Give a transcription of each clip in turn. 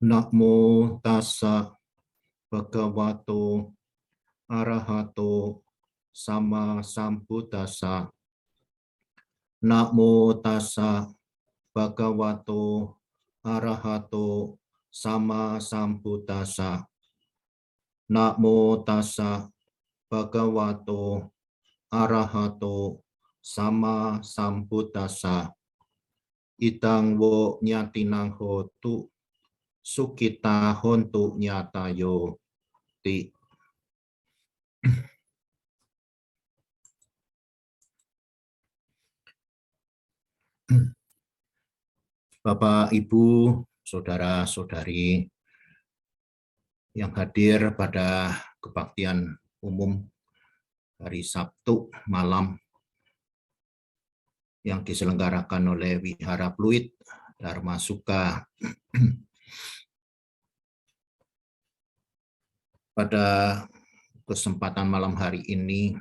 Namo tassa bhagavato arahato sama sambuddhassa. Namo tassa bhagavato arahato sama sambuddhassa. Namo tassa bhagavato arahato sama sambuddhassa. Idang wo nyatinang hotu sukita hontu nyatayo ti. Bapak, Ibu, saudara-saudari yang hadir pada kebaktian umum hari Sabtu malam yang diselenggarakan oleh Wihara Pluit Dharma Suka. Pada kesempatan malam hari ini,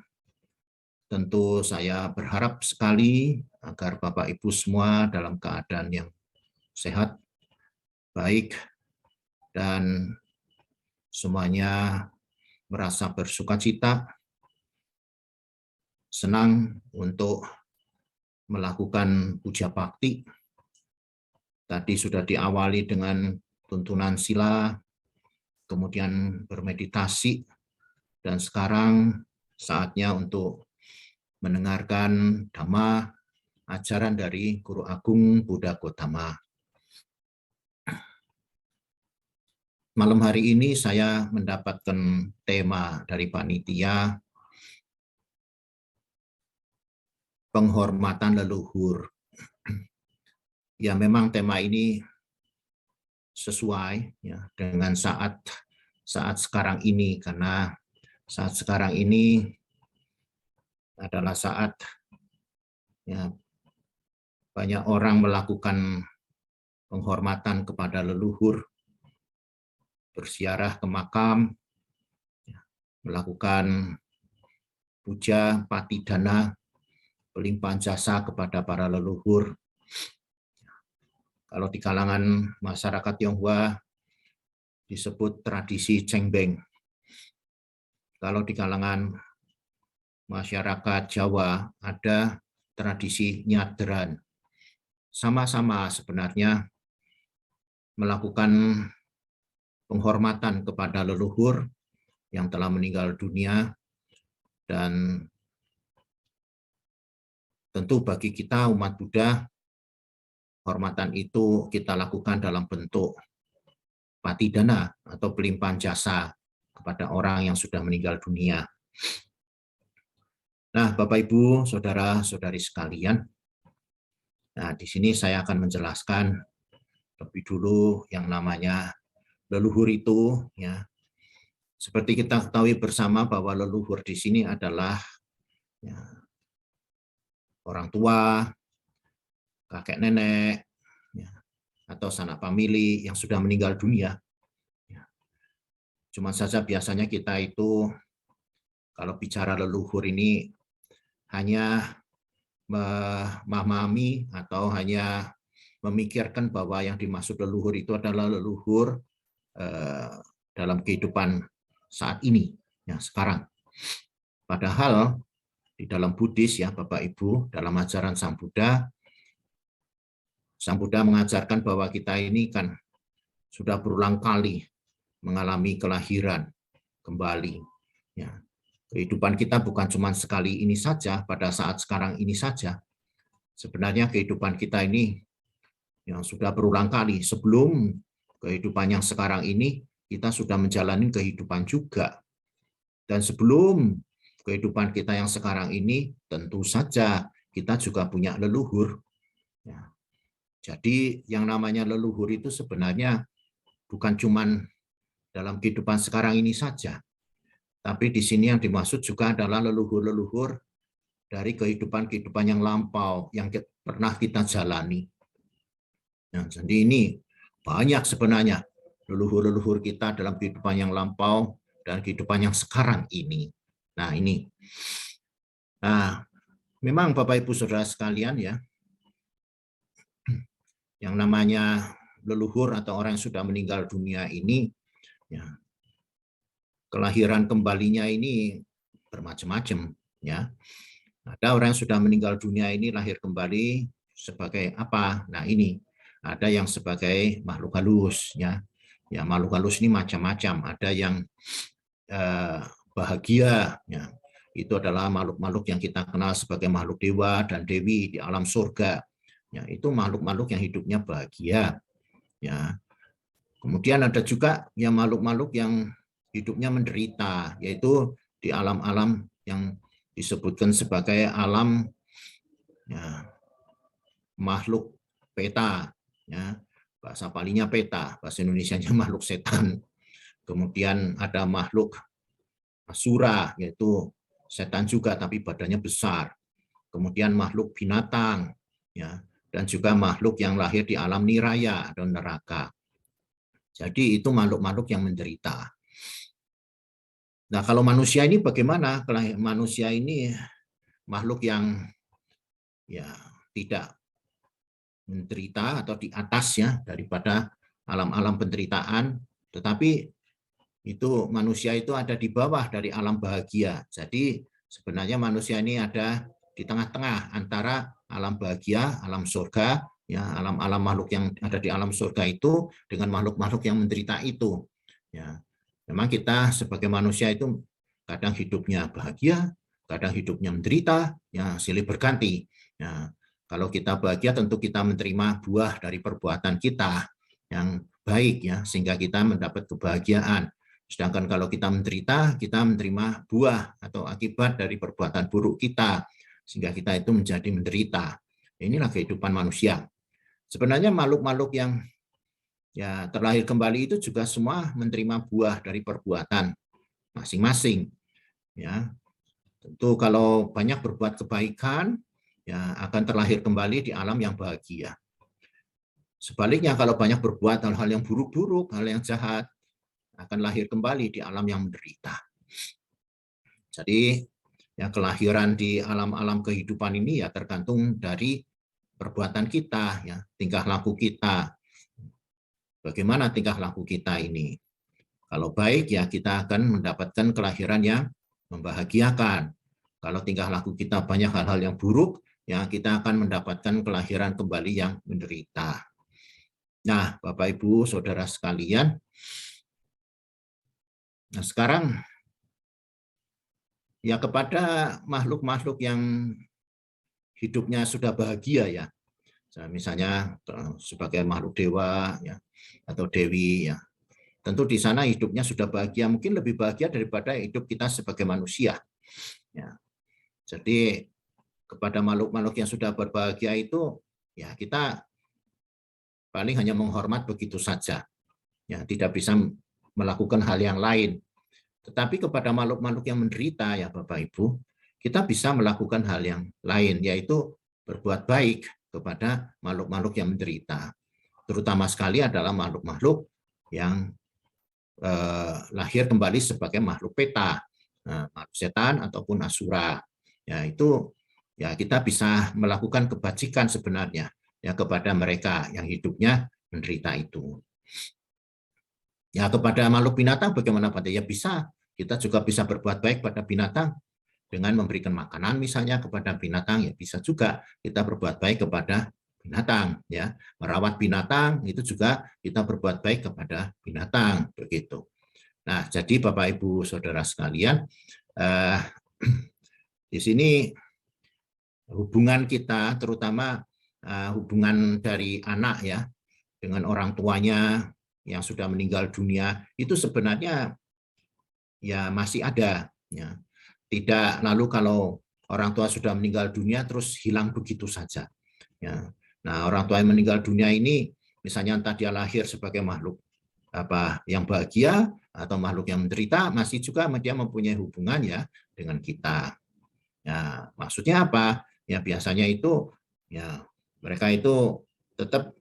tentu saya berharap sekali agar Bapak Ibu semua dalam keadaan yang sehat, baik, dan semuanya merasa bersukacita, senang untuk melakukan puja bakti. Tadi sudah diawali dengan tuntunan sila, kemudian bermeditasi, dan sekarang saatnya untuk mendengarkan Dhamma, ajaran dari Guru Agung Buddha Gautama. Malam hari ini saya mendapatkan tema dari panitia, penghormatan leluhur. Ya, memang tema ini sesuai ya dengan saat sekarang ini, karena saat sekarang ini adalah saat ya, banyak orang melakukan penghormatan kepada leluhur, berziarah ke makam, ya, melakukan puja patidana, pelimpahan jasa kepada para leluhur. Kalau di kalangan masyarakat Tionghoa disebut tradisi cengbeng. Kalau di kalangan masyarakat Jawa ada tradisi nyadran. Sama-sama sebenarnya melakukan penghormatan kepada leluhur yang telah meninggal dunia, dan tentu bagi kita umat Buddha, hormatan itu kita lakukan dalam bentuk patidana atau pelimpahan jasa kepada orang yang sudah meninggal dunia. Nah, Bapak Ibu, saudara-saudari sekalian, nah di sini saya akan menjelaskan lebih dulu yang namanya leluhur itu, ya. Seperti kita ketahui bersama bahwa leluhur di sini adalah ya, orang tua, kakek nenek, ya, atau sanak famili yang sudah meninggal dunia. Ya. Cuma saja biasanya kita itu kalau bicara leluhur ini hanya memahami atau hanya memikirkan bahwa yang dimaksud leluhur itu adalah leluhur dalam kehidupan saat ini, ya, sekarang. Padahal di dalam Buddhis, ya Bapak Ibu, dalam ajaran Sang Buddha mengajarkan bahwa kita ini kan sudah berulang kali mengalami kelahiran kembali. Ya. Kehidupan kita bukan cuma sekali ini saja, pada saat sekarang ini saja. Sebenarnya kehidupan kita ini yang sudah berulang kali. Sebelum kehidupan yang sekarang ini, kita sudah menjalani kehidupan juga. Dan sebelum kehidupan kita yang sekarang ini, tentu saja kita juga punya leluhur. Ya. Jadi yang namanya leluhur itu sebenarnya bukan cuma dalam kehidupan sekarang ini saja. Tapi di sini yang dimaksud juga adalah leluhur-leluhur dari kehidupan-kehidupan yang lampau, yang pernah kita jalani. Nah, jadi ini banyak sebenarnya leluhur-leluhur kita dalam kehidupan yang lampau dan kehidupan yang sekarang ini. Nah, ini. Nah, memang Bapak Ibu Saudara sekalian ya, yang namanya leluhur atau orang yang sudah meninggal dunia ini, ya, kelahiran kembalinya ini bermacam-macam, ya. Ada orang yang sudah meninggal dunia ini lahir kembali sebagai apa? Nah, ini ada yang sebagai makhluk halus, ya. Ya, makhluk halus ini macam-macam. Ada yang bahagia, ya. Itu adalah makhluk-makhluk yang kita kenal sebagai makhluk dewa dan dewi di alam surga. Ya, itu makhluk-makhluk yang hidupnya bahagia. Ya. Kemudian ada juga yang makhluk-makhluk yang hidupnya menderita, yaitu di alam-alam yang disebutkan sebagai alam, ya, makhluk peta, ya. Bahasa palingnya peta, bahasa Indonesianya makhluk setan. Kemudian ada makhluk asura, yaitu setan juga tapi badannya besar. Kemudian makhluk binatang, ya, dan juga makhluk yang lahir di alam niraya atau neraka. Jadi itu makhluk-makhluk yang menderita. Nah, kalau manusia ini bagaimana? Manusia ini makhluk yang, ya, tidak menderita atau di atasnya daripada alam-alam penderitaan, tetapi itu manusia itu ada di bawah dari alam bahagia. Jadi sebenarnya manusia ini ada di tengah-tengah antara alam bahagia, alam surga, ya, alam-alam makhluk yang ada di alam surga itu dengan makhluk-makhluk yang menderita itu. Ya, memang kita sebagai manusia itu kadang hidupnya bahagia, kadang hidupnya menderita, ya, silih berganti. Ya, kalau kita bahagia tentu kita menerima buah dari perbuatan kita yang baik, ya, sehingga kita mendapat kebahagiaan. Sedangkan kalau kita menderita, kita menerima buah atau akibat dari perbuatan buruk kita, sehingga kita itu menjadi menderita. Inilah kehidupan manusia. Sebenarnya makhluk-makhluk yang, ya, terlahir kembali itu juga semua menerima buah dari perbuatan masing-masing. Ya, tentu kalau banyak berbuat kebaikan, ya, akan terlahir kembali di alam yang bahagia. Sebaliknya kalau banyak berbuat hal-hal yang buruk-buruk, hal yang jahat, akan lahir kembali di alam yang menderita. Jadi, ya, kelahiran di alam-alam kehidupan ini ya tergantung dari perbuatan kita, ya, tingkah laku kita. Bagaimana tingkah laku kita ini? Kalau baik, ya, kita akan mendapatkan kelahiran yang membahagiakan. Kalau tingkah laku kita banyak hal-hal yang buruk, ya, kita akan mendapatkan kelahiran kembali yang menderita. Nah, Bapak Ibu, Saudara sekalian, nah sekarang, ya, kepada makhluk-makhluk yang hidupnya sudah bahagia, ya, misalnya sebagai makhluk dewa, ya, atau dewi, ya, tentu di sana hidupnya sudah bahagia, mungkin lebih bahagia daripada hidup kita sebagai manusia. Ya. Jadi kepada makhluk-makhluk yang sudah berbahagia itu, ya, kita paling hanya menghormat begitu saja, ya, tidak bisa melakukan hal yang lain. Tetapi kepada makhluk-makhluk yang menderita, ya Bapak Ibu, kita bisa melakukan hal yang lain, yaitu berbuat baik kepada makhluk-makhluk yang menderita. Terutama sekali adalah makhluk-makhluk yang lahir kembali sebagai makhluk peta, makhluk setan ataupun asura. Ya, itu, ya, kita bisa melakukan kebajikan sebenarnya, ya, kepada mereka yang hidupnya menderita itu. Ya, kepada makhluk binatang bagaimana Pak? Ya bisa, kita juga bisa berbuat baik pada binatang dengan memberikan makanan misalnya kepada binatang, ya bisa juga kita berbuat baik kepada binatang, ya. Merawat binatang itu juga kita berbuat baik kepada binatang, begitu. Nah, jadi Bapak Ibu Saudara sekalian, di sini hubungan kita, terutama hubungan dari anak, ya, dengan orang tuanya yang sudah meninggal dunia, itu sebenarnya, ya, masih ada, ya. Tidak lalu kalau orang tua sudah meninggal dunia terus hilang begitu saja, ya. Nah, orang tua yang meninggal dunia ini misalnya entah dia lahir sebagai makhluk apa yang bahagia atau makhluk yang menderita, masih juga dia mempunyai hubungan, ya, dengan kita. Ya, maksudnya apa? Ya, biasanya itu, ya, mereka itu tetap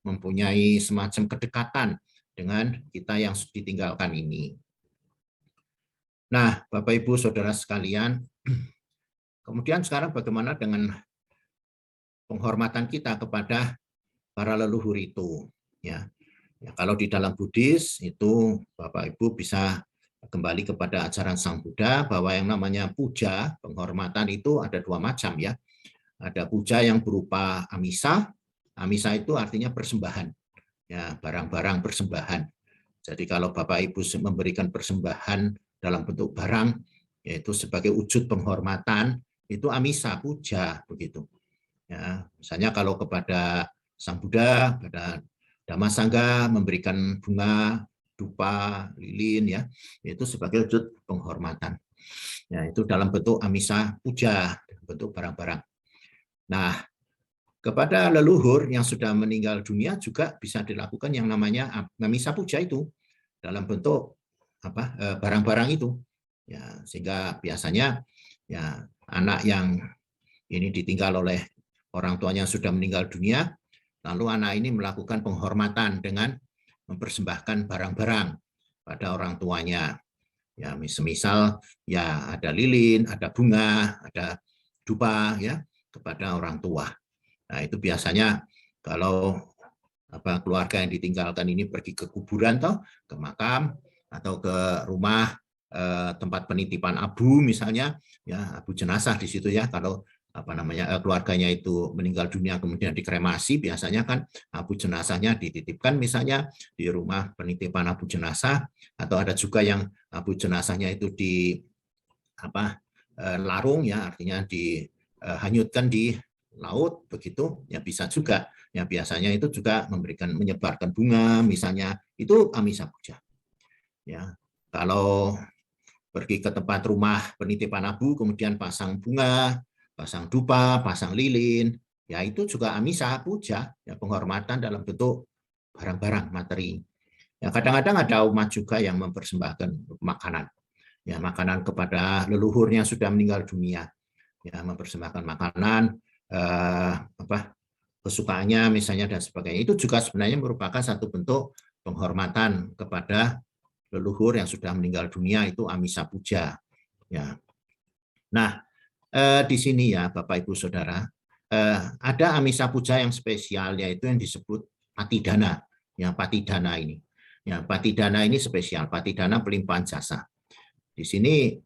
mempunyai semacam kedekatan dengan kita yang ditinggalkan ini. Nah, Bapak Ibu Saudara sekalian, kemudian sekarang bagaimana dengan penghormatan kita kepada para leluhur itu? Ya. Ya, kalau di dalam Buddhis itu Bapak Ibu bisa kembali kepada ajaran Sang Buddha bahwa yang namanya puja, penghormatan itu ada dua macam ya. Ada puja yang berupa amisa. Amisa itu artinya persembahan. Ya, barang-barang persembahan. Jadi kalau Bapak Ibu memberikan persembahan dalam bentuk barang yaitu sebagai wujud penghormatan, itu amisa puja begitu. Ya, misalnya kalau kepada Sang Buddha, pada Dhammasangga memberikan bunga, dupa, lilin ya, itu sebagai wujud penghormatan. Ya, itu dalam bentuk amisa puja, bentuk barang-barang. Nah, kepada leluhur yang sudah meninggal dunia juga bisa dilakukan yang namanya amisa puja itu dalam bentuk barang-barang itu. Ya, sehingga biasanya ya anak yang ini ditinggal oleh orang tuanya sudah meninggal dunia, lalu anak ini melakukan penghormatan dengan mempersembahkan barang-barang pada orang tuanya. Ya, misal ya ada lilin, ada bunga, ada dupa ya kepada orang tua. Nah, itu biasanya kalau keluarga yang ditinggalkan ini pergi ke kuburan toh, ke makam atau ke rumah tempat penitipan abu misalnya, ya abu jenazah di situ ya. Kalau keluarganya itu meninggal dunia kemudian dikremasi, biasanya kan abu jenazahnya dititipkan misalnya di rumah penitipan abu jenazah, atau ada juga yang abu jenazahnya itu di larung ya, artinya dihanyutkan di laut begitu ya, bisa juga ya. Biasanya itu juga menyebarkan bunga misalnya, itu amisa puja ya. Kalau pergi ke tempat rumah penitipan abu kemudian pasang bunga, pasang dupa, pasang lilin, ya itu juga amisa puja ya, penghormatan dalam bentuk barang-barang materi ya. Kadang-kadang ada umat juga yang mempersembahkan makanan ya, makanan kepada leluhur yang sudah meninggal dunia ya, mempersembahkan makanan kesukaannya misalnya dan sebagainya. Itu juga sebenarnya merupakan satu bentuk penghormatan kepada leluhur yang sudah meninggal dunia, itu amisa puja ya. Nah, di sini ya Bapak Ibu Saudara, ada amisa puja yang spesial, yaitu yang disebut patidana. Ya, patidana ini. Ya, patidana ini spesial, patidana pelimpahan jasa. Di sini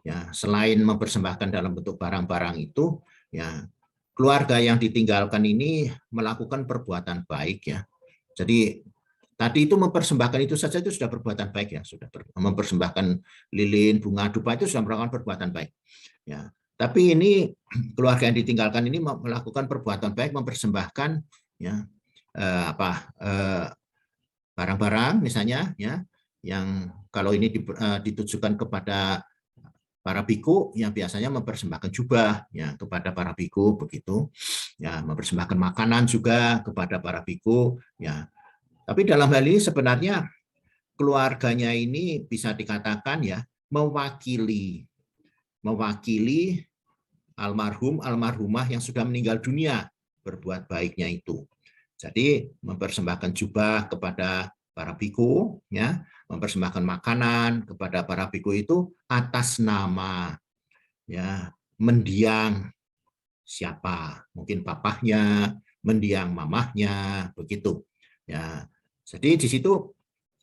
ya, selain mempersembahkan dalam bentuk barang-barang itu, ya keluarga yang ditinggalkan ini melakukan perbuatan baik ya. Jadi tadi itu mempersembahkan itu saja itu sudah perbuatan baik ya, sudah mempersembahkan lilin, bunga, dupa itu sudah melakukan perbuatan baik. Ya. Tapi ini keluarga yang ditinggalkan ini melakukan perbuatan baik, mempersembahkan ya barang-barang misalnya ya, yang kalau ini ditujukan kepada para biku yang biasanya mempersembahkan jubah ya kepada para biku begitu ya, mempersembahkan makanan juga kepada para biku ya. Tapi dalam hal ini sebenarnya keluarganya ini bisa dikatakan ya mewakili almarhum almarhumah yang sudah meninggal dunia berbuat baiknya itu. Jadi mempersembahkan jubah kepada para biku ya, mempersembahkan makanan kepada para biku itu atas nama ya mendiang siapa, mungkin papahnya, mendiang mamahnya begitu ya. Jadi di situ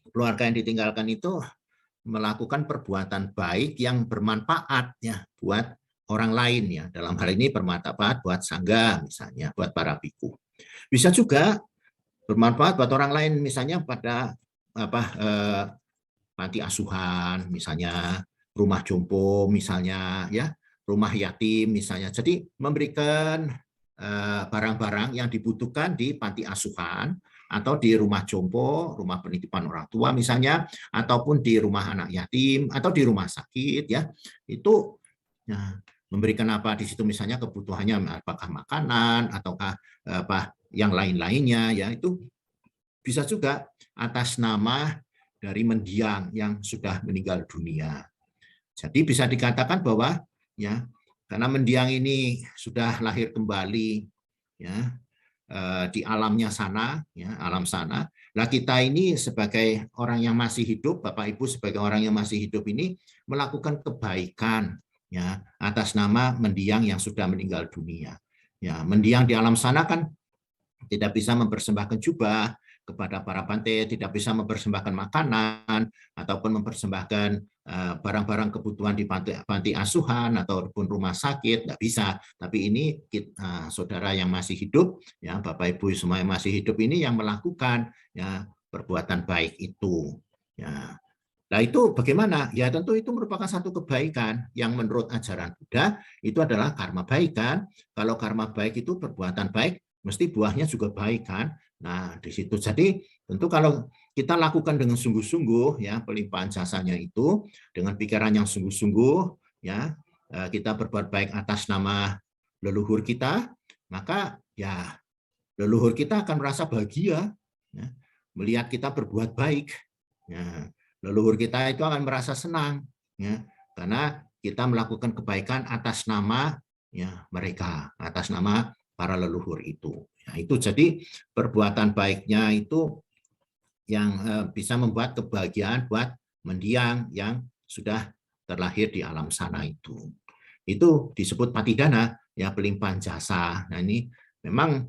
keluarga yang ditinggalkan itu melakukan perbuatan baik yang bermanfaat ya buat orang lain ya. Dalam hal ini bermanfaat buat sangga misalnya, buat para biku. Bisa juga bermanfaat buat orang lain, misalnya pada panti asuhan misalnya, rumah jompo misalnya ya, rumah yatim misalnya. Jadi memberikan barang-barang yang dibutuhkan di panti asuhan atau di rumah jompo, rumah penitipan orang tua misalnya, ataupun di rumah anak yatim atau di rumah sakit ya. Itu ya, memberikan apa di situ misalnya kebutuhannya, apakah makanan ataukah yang lain-lainnya ya, itu bisa juga atas nama dari mendiang yang sudah meninggal dunia. Jadi bisa dikatakan bahwa ya karena mendiang ini sudah lahir kembali ya di alamnya sana ya, alam sana. Nah, kita ini sebagai orang yang masih hidup, Bapak Ibu sebagai orang yang masih hidup ini melakukan kebaikan ya atas nama mendiang yang sudah meninggal dunia. Ya, mendiang di alam sana kan tidak bisa mempersembahkan jubah, kepada para bante, tidak bisa mempersembahkan makanan ataupun mempersembahkan barang-barang kebutuhan di panti asuhan ataupun rumah sakit, tidak bisa. Tapi ini saudara yang masih hidup, ya Bapak Ibu semua yang masih hidup ini yang melakukan ya perbuatan baik itu. Ya. Nah itu bagaimana? Ya tentu itu merupakan satu kebaikan yang menurut ajaran Buddha itu adalah karma baik kan. Kalau karma baik itu perbuatan baik, mesti buahnya juga baik kan. Nah di situ jadi tentu kalau kita lakukan dengan sungguh-sungguh ya pelimpahan jasanya itu dengan pikiran yang sungguh-sungguh ya kita berbuat baik atas nama leluhur kita, maka ya leluhur kita akan merasa bahagia ya, melihat kita berbuat baik. Ya, leluhur kita itu akan merasa senang ya karena kita melakukan kebaikan atas nama ya mereka, atas nama para leluhur itu. Ya, itu jadi perbuatan baiknya itu yang bisa membuat kebahagiaan buat mendiang yang sudah terlahir di alam sana itu. Itu disebut patidana ya pelimpahan jasa. Nah ini memang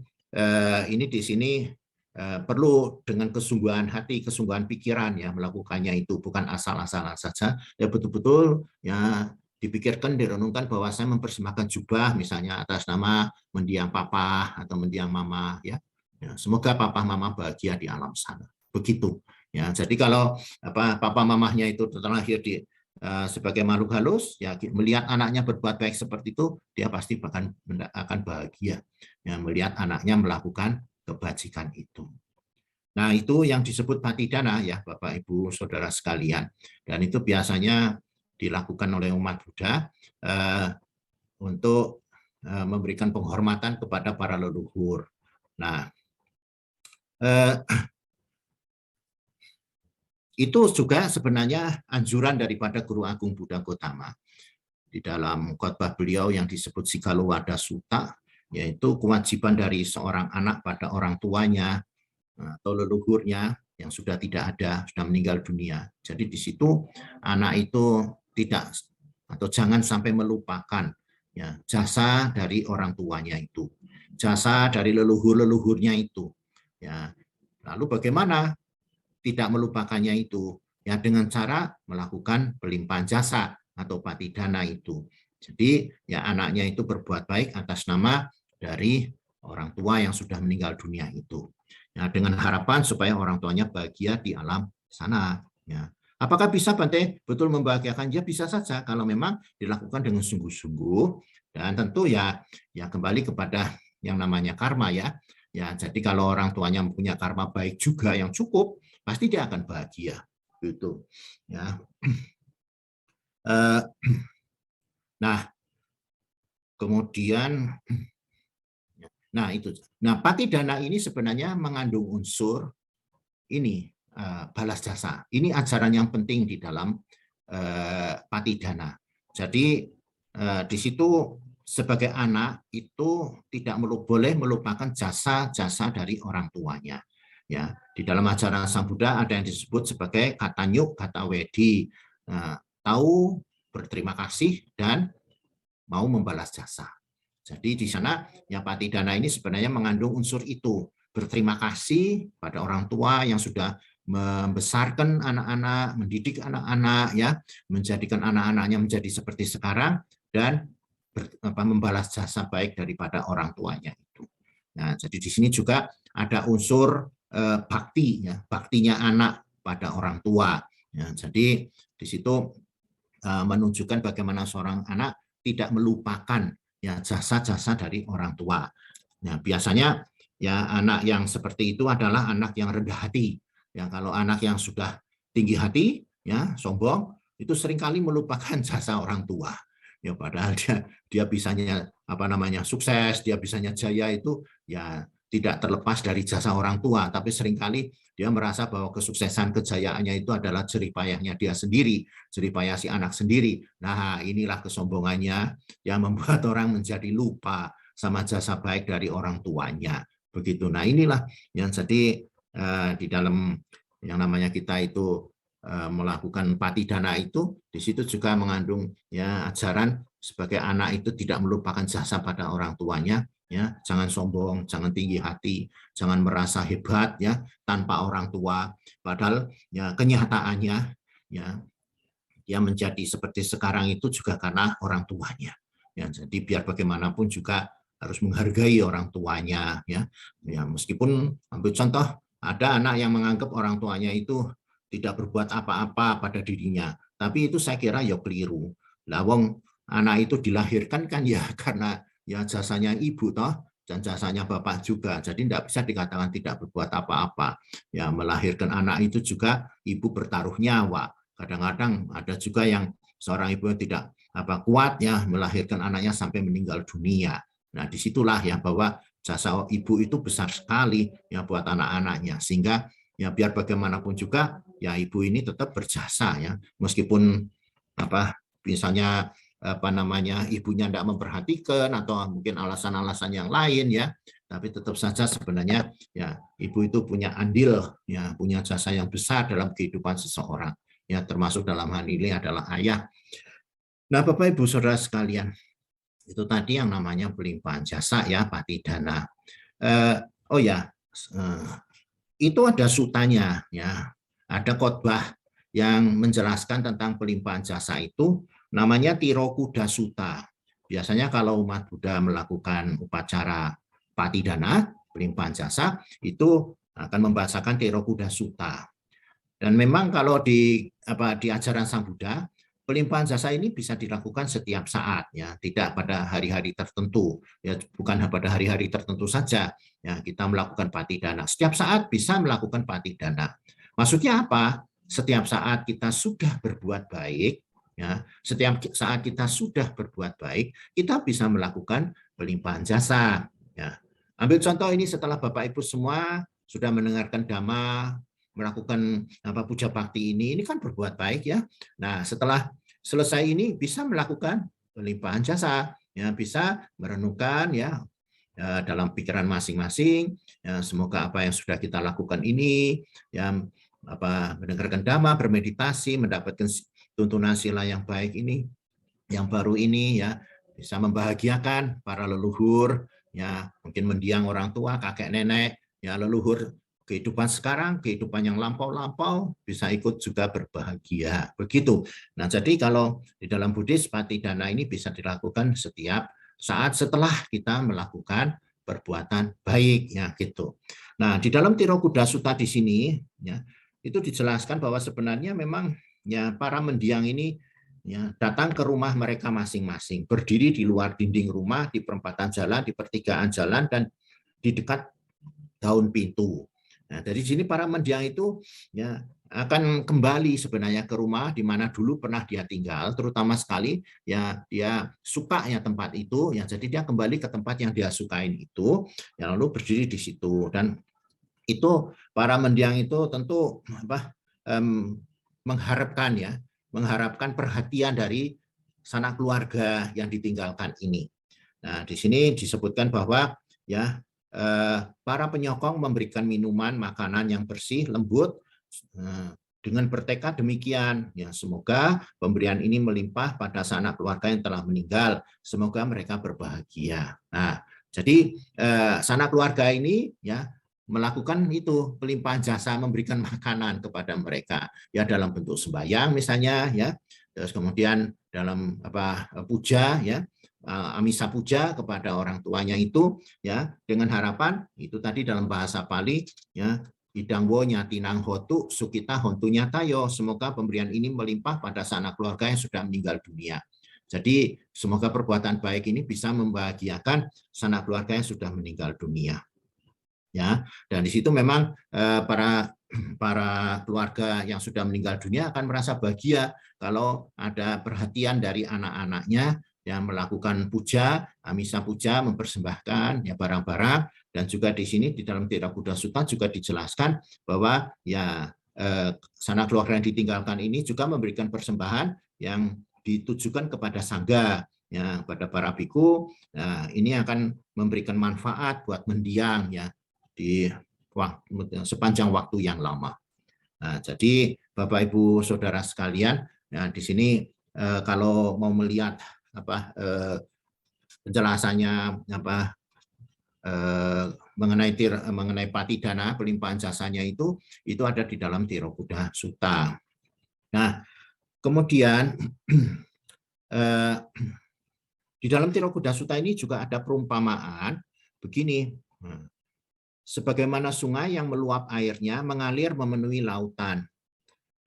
ini di sini perlu dengan kesungguhan hati, kesungguhan pikiran ya melakukannya itu, bukan asal-asalan saja. Ya betul-betul ya dipikirkan, direnungkan bahwa saya mempersembahkan jubah misalnya atas nama mendiang papa atau mendiang mama ya. Ya semoga papa mama bahagia di alam sana. Begitu. Ya, jadi kalau papa mamahnya itu terlahir di sebagai makhluk halus, ya melihat anaknya berbuat baik seperti itu, dia pasti akan bahagia. Ya, melihat anaknya melakukan kebajikan itu. Nah, itu yang disebut patidana ya, Bapak Ibu Saudara sekalian. Dan itu biasanya dilakukan oleh umat Buddha untuk memberikan penghormatan kepada para leluhur. Nah, itu juga sebenarnya anjuran daripada Guru Agung Buddha Gautama. Di dalam khotbah beliau yang disebut Sigalowada Sutta, yaitu kewajiban dari seorang anak pada orang tuanya atau leluhurnya yang sudah tidak ada, sudah meninggal dunia. Jadi di situ anak itu tidak atau jangan sampai melupakan ya, jasa dari orang tuanya itu, jasa dari leluhur-leluhurnya itu. Ya. Lalu bagaimana tidak melupakannya itu? Ya dengan cara melakukan pelimpahan jasa atau patidana itu. Jadi ya anaknya itu berbuat baik atas nama dari orang tua yang sudah meninggal dunia itu. Ya, dengan harapan supaya orang tuanya bahagia di alam sana. Ya. Apakah bisa Bante betul membahagiakan? Ya bisa saja kalau memang dilakukan dengan sungguh-sungguh dan tentu ya kembali kepada yang namanya karma ya. Ya jadi kalau orang tuanya punya karma baik juga yang cukup, pasti dia akan bahagia. Gitu. Ya. Nah, kemudian nah itu. Nah, patidana ini sebenarnya mengandung unsur ini balas jasa. Ini ajaran yang penting di dalam patidana. Jadi di situ sebagai anak itu tidak boleh melupakan jasa-jasa dari orang tuanya. Ya, di dalam ajaran Sang Buddha ada yang disebut sebagai kata nyuk, kata wedi. Nah, tahu, berterima kasih dan mau membalas jasa. Jadi di sana ya patidana ini sebenarnya mengandung unsur itu, berterima kasih pada orang tua yang sudah membesarkan anak-anak, mendidik anak-anak ya, menjadikan anak-anaknya menjadi seperti sekarang dan membalas jasa baik daripada orang tuanya itu. Nah, jadi di sini juga ada unsur bakti ya, baktinya anak pada orang tua. Ya, jadi di situ menunjukkan bagaimana seorang anak tidak melupakan ya jasa-jasa dari orang tua. Nah, biasanya ya anak yang seperti itu adalah anak yang rendah hati. Ya, kalau anak yang sudah tinggi hati, ya sombong, itu seringkali melupakan jasa orang tua. Ya, padahal dia bisanya sukses, dia bisanya jaya itu ya tidak terlepas dari jasa orang tua, tapi seringkali dia merasa bahwa kesuksesan kejayaannya itu adalah jerih payahnya dia sendiri, jerih payah si anak sendiri. Nah, inilah kesombongannya yang membuat orang menjadi lupa sama jasa baik dari orang tuanya. Begitu. Nah, inilah yang jadi di dalam yang namanya kita itu melakukan patidana itu, di situ juga mengandung ya ajaran sebagai anak itu tidak melupakan jasa pada orang tuanya, ya, jangan sombong, jangan tinggi hati, jangan merasa hebat ya tanpa orang tua. Padahal ya kenyataannya ya dia menjadi seperti sekarang itu juga karena orang tuanya. Ya, jadi biar bagaimanapun juga harus menghargai orang tuanya ya. Ya meskipun ambil contoh ada anak yang menganggap orang tuanya itu tidak berbuat apa-apa pada dirinya, tapi itu saya kira ya keliru. Lah wong anak itu dilahirkan kan ya karena ya jasanya ibu toh dan jasanya bapak juga. Jadi tidak bisa dikatakan tidak berbuat apa-apa. Ya melahirkan anak itu juga ibu bertaruh nyawa. Kadang-kadang ada juga yang seorang ibu yang tidak kuat ya melahirkan anaknya sampai meninggal dunia. Nah, disitulah ya bahwa jasa ibu itu besar sekali ya buat anak-anaknya, sehingga ya biar bagaimanapun juga ya ibu ini tetap berjasa ya, meskipun misalnya ibunya tidak memperhatikan atau mungkin alasan-alasan yang lain ya, tapi tetap saja sebenarnya ya ibu itu punya andil ya, punya jasa yang besar dalam kehidupan seseorang ya, termasuk dalam hal ini adalah ayah. Nah, Bapak Ibu Saudara sekalian, itu tadi yang namanya pelimpahan jasa ya, patidana. Itu ada sutanya ya, ada khotbah yang menjelaskan tentang pelimpahan jasa itu, namanya Tirokuda Sutta. Biasanya kalau umat Buddha melakukan upacara patidana, pelimpahan jasa, itu akan membacakan Tirokuda Sutta. Dan memang kalau di ajaran Sang Buddha, pelimpahan jasa ini bisa dilakukan setiap saat ya, tidak pada hari-hari tertentu ya, bukan pada hari-hari tertentu saja ya kita melakukan patidana. Setiap saat bisa melakukan patidana. Maksudnya apa? Setiap saat kita sudah berbuat baik ya, setiap saat kita sudah berbuat baik, kita bisa melakukan pelimpahan jasa ya. Ambil contoh ini, setelah Bapak Ibu semua sudah mendengarkan dhamma, melakukan puja bakti ini kan berbuat baik ya. Nah, setelah selesai ini bisa melakukan pelimpahan jasa ya, bisa merenungkan ya dalam pikiran masing-masing ya, semoga apa yang sudah kita lakukan ini ya, mendengarkan dhamma, bermeditasi, mendapatkan tuntunan sila yang baik ini, yang baru ini ya, bisa membahagiakan para leluhur ya, mungkin mendiang orang tua, kakek nenek ya, leluhur kehidupan sekarang, kehidupan yang lampau-lampau, bisa ikut juga berbahagia. Begitu. Nah, jadi kalau di dalam Buddhis, patidana ini bisa dilakukan setiap saat setelah kita melakukan perbuatan baik ya gitu. Nah, di dalam Tirokuda Sutta di sini ya, itu dijelaskan bahwa sebenarnya memang ya para mendiang ini ya datang ke rumah mereka masing-masing, berdiri di luar dinding rumah, di perempatan jalan, di pertigaan jalan, dan di dekat daun pintu. Nah, dari sini para mendiang itu ya akan kembali sebenarnya ke rumah di mana dulu pernah dia tinggal, terutama sekali ya dia suka ya tempat itu ya, jadi dia kembali ke tempat yang dia sukain itu, ya lalu berdiri di situ. Dan itu para mendiang itu tentu mengharapkan perhatian dari sanak keluarga yang ditinggalkan ini. Nah, di sini disebutkan bahwa ya para penyokong memberikan minuman, makanan yang bersih, lembut, dengan bertekad demikian. Ya, semoga pemberian ini melimpah pada sanak keluarga yang telah meninggal. Semoga mereka berbahagia. Nah, jadi sanak keluarga ini ya melakukan itu pelimpahan jasa, memberikan makanan kepada mereka ya dalam bentuk sembahyang misalnya ya, terus kemudian dalam puja ya, amisa puja kepada orang tuanya itu ya, dengan harapan itu tadi dalam bahasa Pali ya, idangwo nyatinang hotu sukita hontu nyatayo, semoga pemberian ini melimpah pada sanak keluarga yang sudah meninggal dunia. Jadi semoga perbuatan baik ini bisa membahagiakan sanak keluarga yang sudah meninggal dunia ya. Dan di situ memang para keluarga yang sudah meninggal dunia akan merasa bahagia kalau ada perhatian dari anak-anaknya yang melakukan puja, amisa puja, mempersembahkan ya barang-barang. Dan juga di sini di dalam Tirokuda Sutta juga dijelaskan bahwa ya sanak keluarga yang ditinggalkan ini juga memberikan persembahan yang ditujukan kepada sangga ya, pada para biku. Nah, ini akan memberikan manfaat buat mendiang ya di sepanjang waktu yang lama. Nah, jadi Bapak Ibu Saudara sekalian, nah di sini kalau mau melihat penjelasannya mengenai patidana, pelimpahan jasanya itu ada di dalam Tirokuda Sutta. Nah, kemudian di dalam Tirokuda Sutta ini juga ada perumpamaan begini. Sebagaimana sungai yang meluap airnya mengalir memenuhi lautan.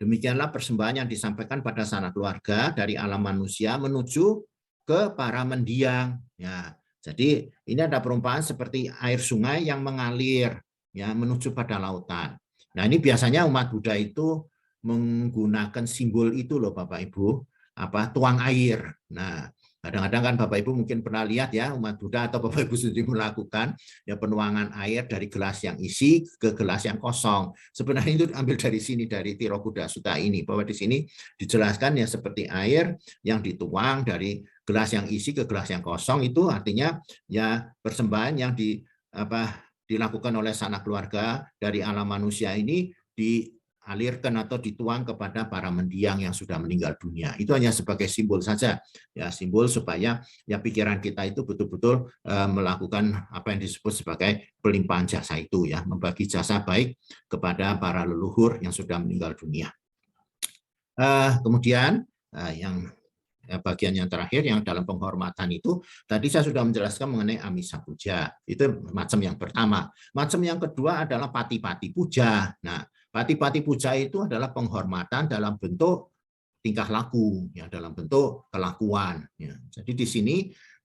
Demikianlah persembahan yang disampaikan pada sanak keluarga dari alam manusia menuju ke para mendiang. Ya, jadi ini ada perumpamaan seperti air sungai yang mengalir ya menuju pada lautan. Nah, ini biasanya umat Buddha itu menggunakan simbol itu loh Bapak Ibu, tuang air. Nah, kadang-kadang kan Bapak Ibu mungkin pernah lihat ya umat Buddha atau Bapak Ibu sendiri melakukan ya penuangan air dari gelas yang isi ke gelas yang kosong. Sebenarnya itu ambil dari sini, dari Tirokuda Sutta ini, bahwa di sini dijelaskan ya seperti air yang dituang dari gelas yang isi ke gelas yang kosong, itu artinya ya persembahan yang dilakukan oleh sanak keluarga dari alam manusia ini dialirkan atau dituang kepada para mendiang yang sudah meninggal dunia. Itu hanya sebagai simbol saja, ya simbol supaya ya pikiran kita itu betul-betul melakukan apa yang disebut sebagai pelimpahan jasa itu, ya membagi jasa baik kepada para leluhur yang sudah meninggal dunia. Kemudian yang bagian yang terakhir yang dalam penghormatan itu tadi saya sudah menjelaskan mengenai Amisa Puja, itu macam yang pertama. Macam yang kedua adalah Pati-Pati Puja. Nah, Pati-Pati Puja itu adalah penghormatan dalam bentuk tingkah laku, ya dalam bentuk kelakuan. Ya. Jadi di sini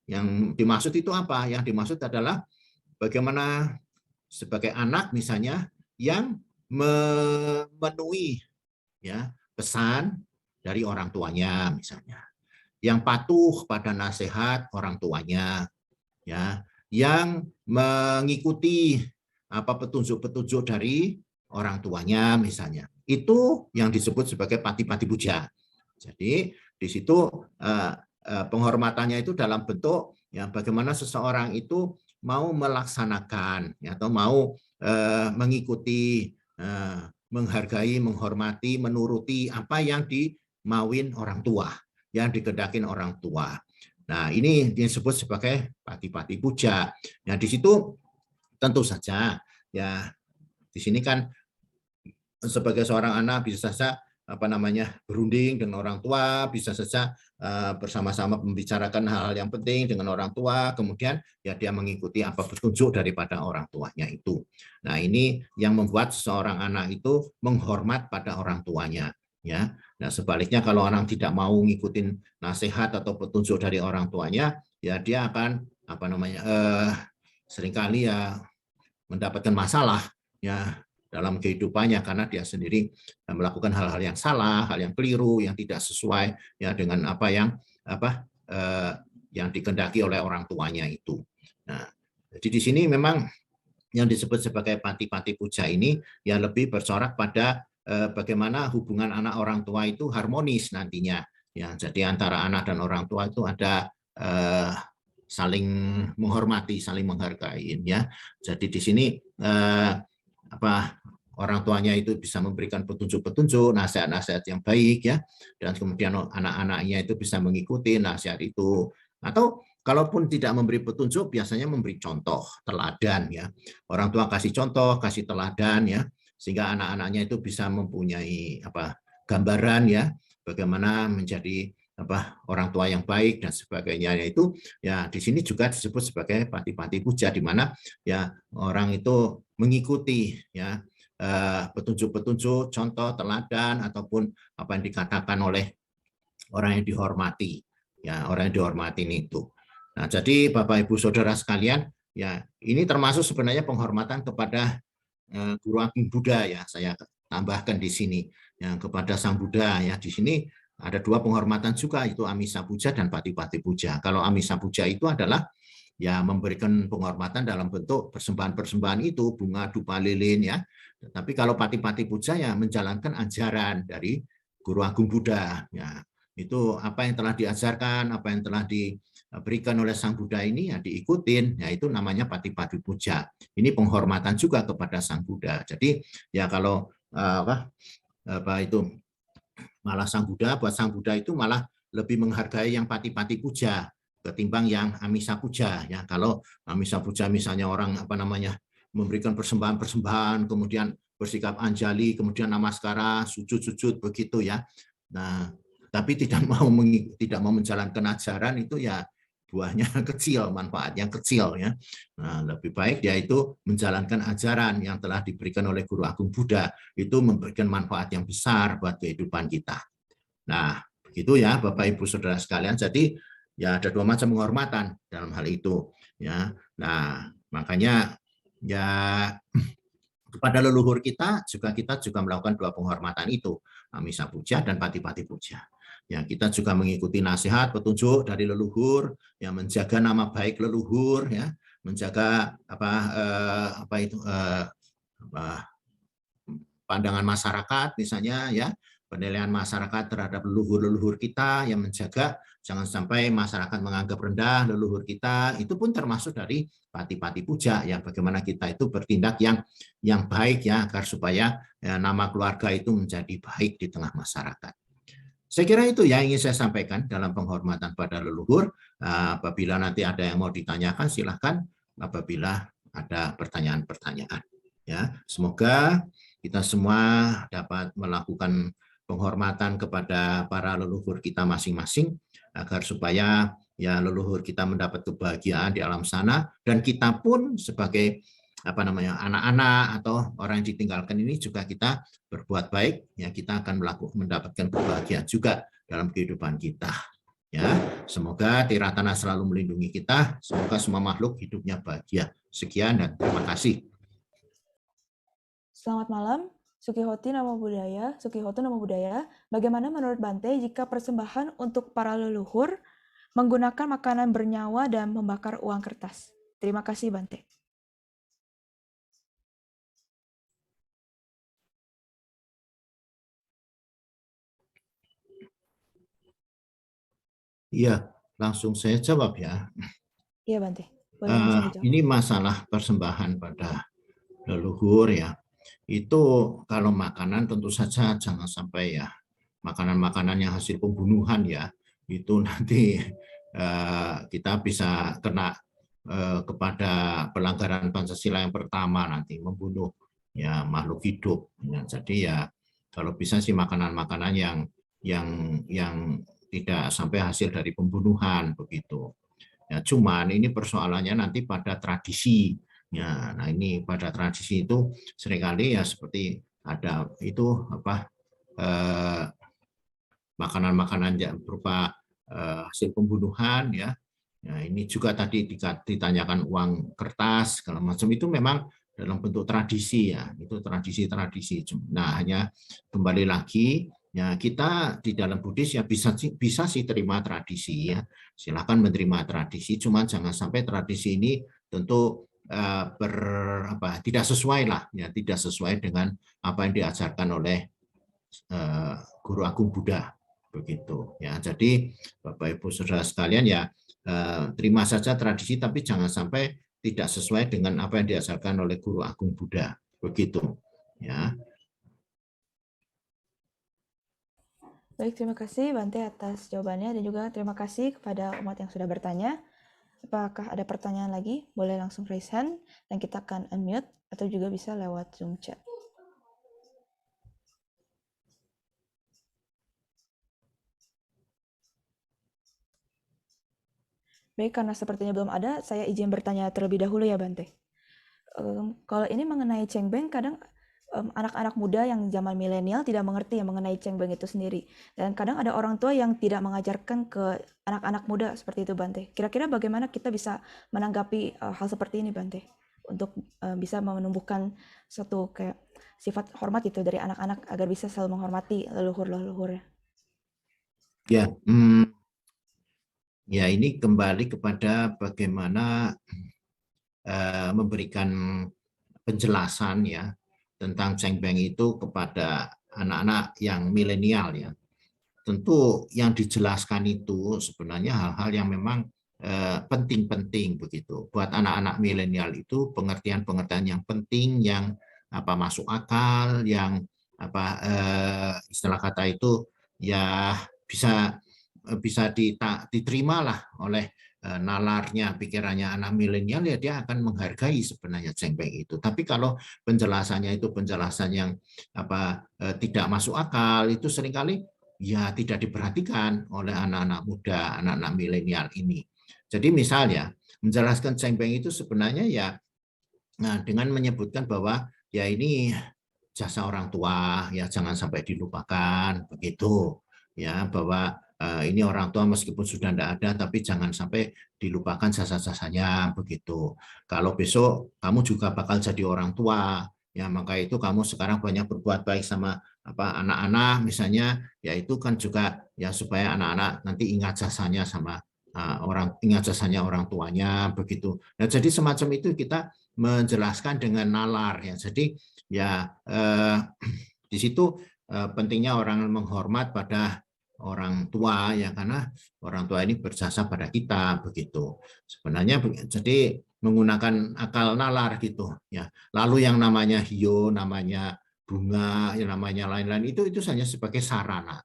yang dimaksud itu apa? Yang dimaksud adalah bagaimana sebagai anak misalnya yang memenuhi ya pesan dari orang tuanya misalnya, yang patuh pada nasihat orang tuanya, ya, yang mengikuti petunjuk-petunjuk dari orang tuanya misalnya. Itu yang disebut sebagai Pati-Pati Puja. Jadi di situ penghormatannya itu dalam bentuk ya bagaimana seseorang itu mau melaksanakan ya, atau mau mengikuti, menghargai, menghormati, menuruti apa yang dimauin orang tua, yang dikehendakin orang tua. Nah, ini disebut sebagai Pati-Pati Puja. Nah, di situ tentu saja ya di sini kan sebagai seorang anak bisa saja berunding dengan orang tua, bisa saja bersama-sama membicarakan hal-hal yang penting dengan orang tua, kemudian ya dia mengikuti apa petunjuk daripada orang tuanya itu. Nah, ini yang membuat seorang anak itu menghormat pada orang tuanya, ya. Nah, sebaliknya kalau orang tidak mau ngikutin nasihat atau petunjuk dari orang tuanya, ya dia akan seringkali ya mendapatkan masalah ya dalam kehidupannya karena dia sendiri melakukan hal-hal yang salah, hal yang keliru, yang tidak sesuai ya dengan apa yang dikehendaki oleh orang tuanya itu. Nah, jadi di sini memang yang disebut sebagai Pati-Pati Puja ini ya lebih bercorak pada bagaimana hubungan anak orang tua itu harmonis nantinya. Ya, jadi antara anak dan orang tua itu ada saling menghormati, saling menghargai ya. Jadi di sini orang tuanya itu bisa memberikan petunjuk-petunjuk, nasihat-nasihat yang baik ya, dan kemudian anak-anaknya itu bisa mengikuti nasihat itu. Atau kalaupun tidak memberi petunjuk, biasanya memberi contoh, teladan ya. Orang tua kasih contoh, kasih teladan ya, sehingga anak-anaknya itu bisa mempunyai gambaran ya, bagaimana menjadi orang tua yang baik dan sebagainya. Itu ya di sini juga disebut sebagai Pati-Pati Puja, di mana ya orang itu mengikuti ya petunjuk-petunjuk, contoh, teladan ataupun apa yang dikatakan oleh orang yang dihormati, ya orang yang dihormati itu. Nah, jadi Bapak Ibu Saudara sekalian, ya ini termasuk sebenarnya penghormatan kepada Guru Agung Buddha ya. Saya tambahkan di sini yang kepada Sang Buddha ya. Di sini ada dua penghormatan juga, itu Amisa Puja dan Pati-Pati Puja. Kalau Amisa Puja itu adalah ya memberikan penghormatan dalam bentuk persembahan-persembahan itu, bunga, dupa, lilin ya. Tapi kalau Pati-Pati Puja ya menjalankan ajaran dari Guru Agung Buddha ya. Itu apa yang telah diajarkan, apa yang telah diberikan oleh Sang Buddha ini ya diikutin, ya itu namanya Pati-Pati Puja. Ini penghormatan juga kepada Sang Buddha. Jadi ya kalau itu malah Sang Buddha, buat Sang Buddha itu malah lebih menghargai yang Pati-Pati Puja ketimbang yang amisa puja ya. Kalau amisa puja misalnya orang memberikan persembahan-persembahan, kemudian bersikap anjali, kemudian namaskara, sujud-sujud begitu ya. Nah, tapi tidak mau menjalankan ajaran itu ya buahnya kecil, manfaatnya kecil ya. Nah, lebih baik yaitu menjalankan ajaran yang telah diberikan oleh Guru Agung Buddha, itu memberikan manfaat yang besar buat kehidupan kita. Nah, begitu ya Bapak Ibu Saudara sekalian. Jadi ya ada dua macam penghormatan dalam hal itu ya. Nah, makanya ya kepada leluhur kita juga melakukan dua penghormatan itu, amisa puja dan pati-pati puja. Ya, kita juga mengikuti nasihat petunjuk dari leluhur, yang menjaga nama baik leluhur, ya, menjaga pandangan masyarakat misalnya ya, penilaian masyarakat terhadap leluhur-leluhur kita, yang menjaga jangan sampai masyarakat menganggap rendah leluhur kita. Itu pun termasuk dari pati-pati puja, yang bagaimana kita itu bertindak yang baik ya, agar supaya ya, nama keluarga itu menjadi baik di tengah masyarakat. Saya kira itu yang ingin saya sampaikan dalam penghormatan pada leluhur. Apabila nanti ada yang mau ditanyakan, silahkan. Apabila ada pertanyaan-pertanyaan, ya semoga kita semua dapat melakukan penghormatan kepada para leluhur kita masing-masing, agar supaya ya leluhur kita mendapat kebahagiaan di alam sana, dan kita pun sebagai anak-anak atau orang yang ditinggalkan ini juga kita berbuat baik, ya kita akan mendapatkan kebahagiaan juga dalam kehidupan kita. Ya, semoga Tiratana selalu melindungi kita, semoga semua makhluk hidupnya bahagia. Sekian dan terima kasih. Selamat malam, Sukihoto Namo Buddhaya. Bagaimana menurut Bante jika persembahan untuk para leluhur menggunakan makanan bernyawa dan membakar uang kertas? Terima kasih, Bante. Iya, langsung saya jawab ya. Iya, Bante. Boleh langsung dijawab. Ini masalah persembahan pada leluhur ya. Itu kalau makanan tentu saja jangan sampai ya makanan-makanan yang hasil pembunuhan ya. Itu nanti kita bisa kena kepada pelanggaran Pancasila yang pertama, nanti membunuh ya makhluk hidup. Ya, jadi ya kalau bisa sih makanan-makanan yang tidak sampai hasil dari pembunuhan begitu. Ya, cuman ini persoalannya nanti pada tradisi. Ya, nah ini pada tradisi itu seringkali ya seperti ada itu makanan-makanan yang berupa hasil pembunuhan ya. Nah, ini juga tadi ditanyakan uang kertas segala macam, itu memang dalam bentuk tradisi ya, itu tradisi-tradisi. Nah, hanya kembali lagi ya, kita di dalam Buddhis ya bisa sih terima tradisi ya. Silakan menerima tradisi, cuma jangan sampai tradisi ini tentu tidak sesuai lah ya, tidak sesuai dengan apa yang diajarkan oleh Guru Agung Buddha begitu ya. Jadi Bapak Ibu Saudara sekalian ya, terima saja tradisi, tapi jangan sampai tidak sesuai dengan apa yang diajarkan oleh Guru Agung Buddha begitu ya. Baik, terima kasih Bante atas jawabannya, dan juga terima kasih kepada umat yang sudah bertanya. Apakah ada pertanyaan lagi? Boleh langsung raise hand dan kita akan unmute, atau juga bisa lewat Zoom chat. Baik, karena sepertinya belum ada, saya izin bertanya terlebih dahulu ya Bante. Kalau ini mengenai cengbeng, kadang anak-anak muda yang zaman milenial tidak mengerti yang mengenai cengbeng itu sendiri. Dan kadang ada orang tua yang tidak mengajarkan ke anak-anak muda seperti itu, Bante. Kira-kira bagaimana kita bisa menanggapi hal seperti ini, Bante? Untuk bisa menumbuhkan satu kayak sifat hormat itu dari anak-anak agar bisa selalu menghormati leluhur-leluhurnya. Ya, ya ini kembali kepada bagaimana memberikan penjelasan ya tentang cengbeng itu kepada anak-anak yang milenial ya. Tentu yang dijelaskan itu sebenarnya hal-hal yang memang penting-penting begitu. Buat anak-anak milenial itu pengertian-pengertian yang penting, yang masuk akal, yang istilah kata itu ya bisa diterima lah oleh nalarnya, pikirannya anak milenial, ya dia akan menghargai sebenarnya cengbeng itu. Tapi kalau penjelasannya itu penjelasan yang tidak masuk akal, itu seringkali ya tidak diperhatikan oleh anak-anak muda, anak-anak milenial ini. Jadi misalnya menjelaskan cengbeng itu sebenarnya ya dengan menyebutkan bahwa ya ini jasa orang tua, ya jangan sampai dilupakan begitu, ya bahwa ini orang tua meskipun sudah tidak ada, tapi jangan sampai dilupakan jasa-jasanya begitu. Kalau besok kamu juga bakal jadi orang tua, ya maka itu kamu sekarang banyak berbuat baik sama anak-anak misalnya, ya itu kan juga ya supaya anak-anak nanti ingat jasanya sama ingat jasanya orang tuanya begitu. Nah jadi semacam itu kita menjelaskan dengan nalar ya. Jadi ya di situ pentingnya orang menghormat pada orang tua ya, karena orang tua ini berjasa pada kita begitu. Sebenarnya jadi menggunakan akal nalar gitu ya. Lalu yang namanya hio, namanya bunga, yang namanya lain-lain itu hanya sebagai sarana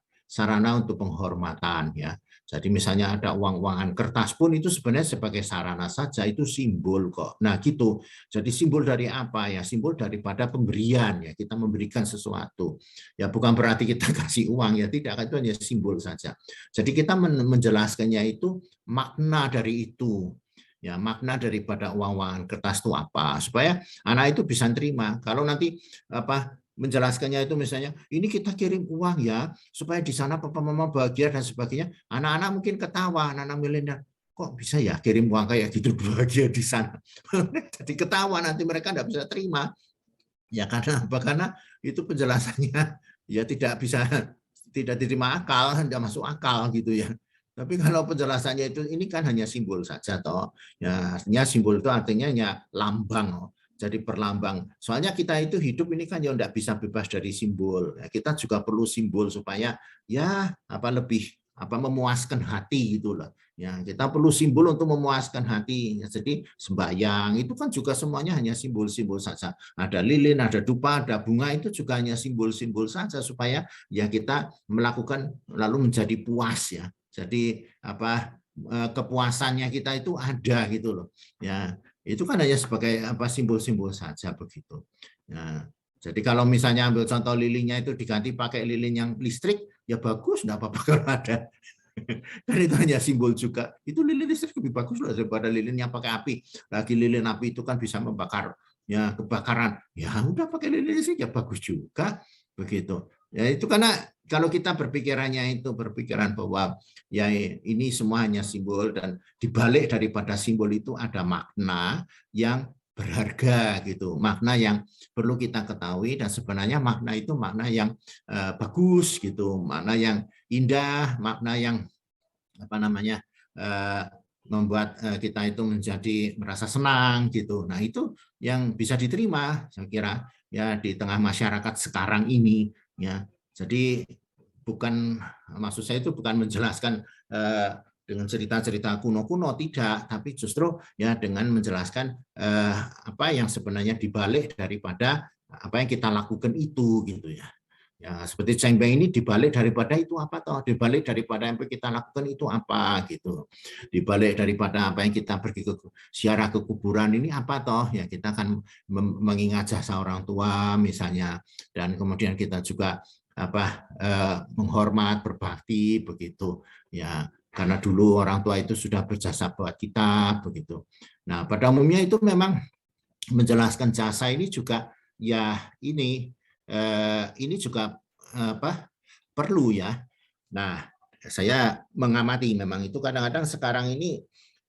untuk penghormatan ya. Jadi misalnya ada uang-uangan kertas pun itu sebenarnya sebagai sarana saja, itu simbol kok. Nah gitu. Jadi simbol dari apa ya? Simbol daripada pemberian ya. Kita memberikan sesuatu. Ya bukan berarti kita kasih uang ya, tidak, itu hanya simbol saja. Jadi kita menjelaskannya itu makna dari itu. Ya, makna daripada uang-uangan kertas itu apa? Supaya anak itu bisa terima. Kalau nanti menjelaskannya itu misalnya, ini kita kirim uang ya, supaya di sana papa mama bahagia dan sebagainya. Anak-anak mungkin ketawa, anak-anak milenial, kok bisa ya kirim uang kayak gitu bahagia di sana. Jadi ketawa, nanti mereka tidak bisa terima. Ya karena apa? Karena itu penjelasannya ya tidak diterima akal, tidak masuk akal gitu ya. Tapi kalau penjelasannya itu ini kan hanya simbol saja toh. Ya artinya simbol itu artinya hanya lambang. Jadi perlambang. Soalnya kita itu hidup ini kan ya tidak bisa bebas dari simbol. Ya, kita juga perlu simbol supaya ya lebih memuaskan hati gitu loh. Ya, kita perlu simbol untuk memuaskan hati. Ya, jadi sembahyang itu kan juga semuanya hanya simbol-simbol saja. Ada lilin, ada dupa, ada bunga, itu juga hanya simbol-simbol saja supaya ya kita melakukan lalu menjadi puas ya. Jadi kepuasannya kita itu ada gitu loh. Ya, itu kan hanya sebagai simbol-simbol saja begitu. Nah, jadi kalau misalnya ambil contoh lilinnya itu diganti pakai lilin yang listrik, ya bagus, enggak apa-apa kalau ada. Dan itu hanya simbol juga. Itu lilin listrik lebih bagus loh daripada lilin yang pakai api. Lagi lilin api itu kan bisa membakar ya kebakaran. Ya udah pakai lilin listrik ya bagus juga begitu. Ya itu karena kalau kita berpikiran bahwa ya ini semua hanya simbol, dan dibalik daripada simbol itu ada makna yang berharga gitu, makna yang perlu kita ketahui, dan sebenarnya makna itu makna yang bagus gitu, makna yang indah, makna yang membuat kita itu menjadi merasa senang gitu. Nah itu yang bisa diterima saya kira ya di tengah masyarakat sekarang ini ya. Jadi maksud saya itu bukan menjelaskan dengan cerita-cerita kuno-kuno, tidak, tapi justru ya dengan menjelaskan apa yang sebenarnya dibalik daripada apa yang kita lakukan itu gitu ya. Ya, seperti cengbeng ini dibalik daripada itu apa toh? Dibalik daripada yang kita lakukan itu apa gitu. Dibalik daripada apa yang kita pergi ke ziarah ke kuburan ini apa toh? Ya kita akan mengingat jasa orang tua misalnya, dan kemudian kita juga menghormat, berbakti begitu. Ya, karena dulu orang tua itu sudah berjasa buat kita begitu. Nah, pada umumnya itu memang menjelaskan jasa ini juga ya ini juga perlu ya. Nah, saya mengamati memang itu kadang-kadang sekarang ini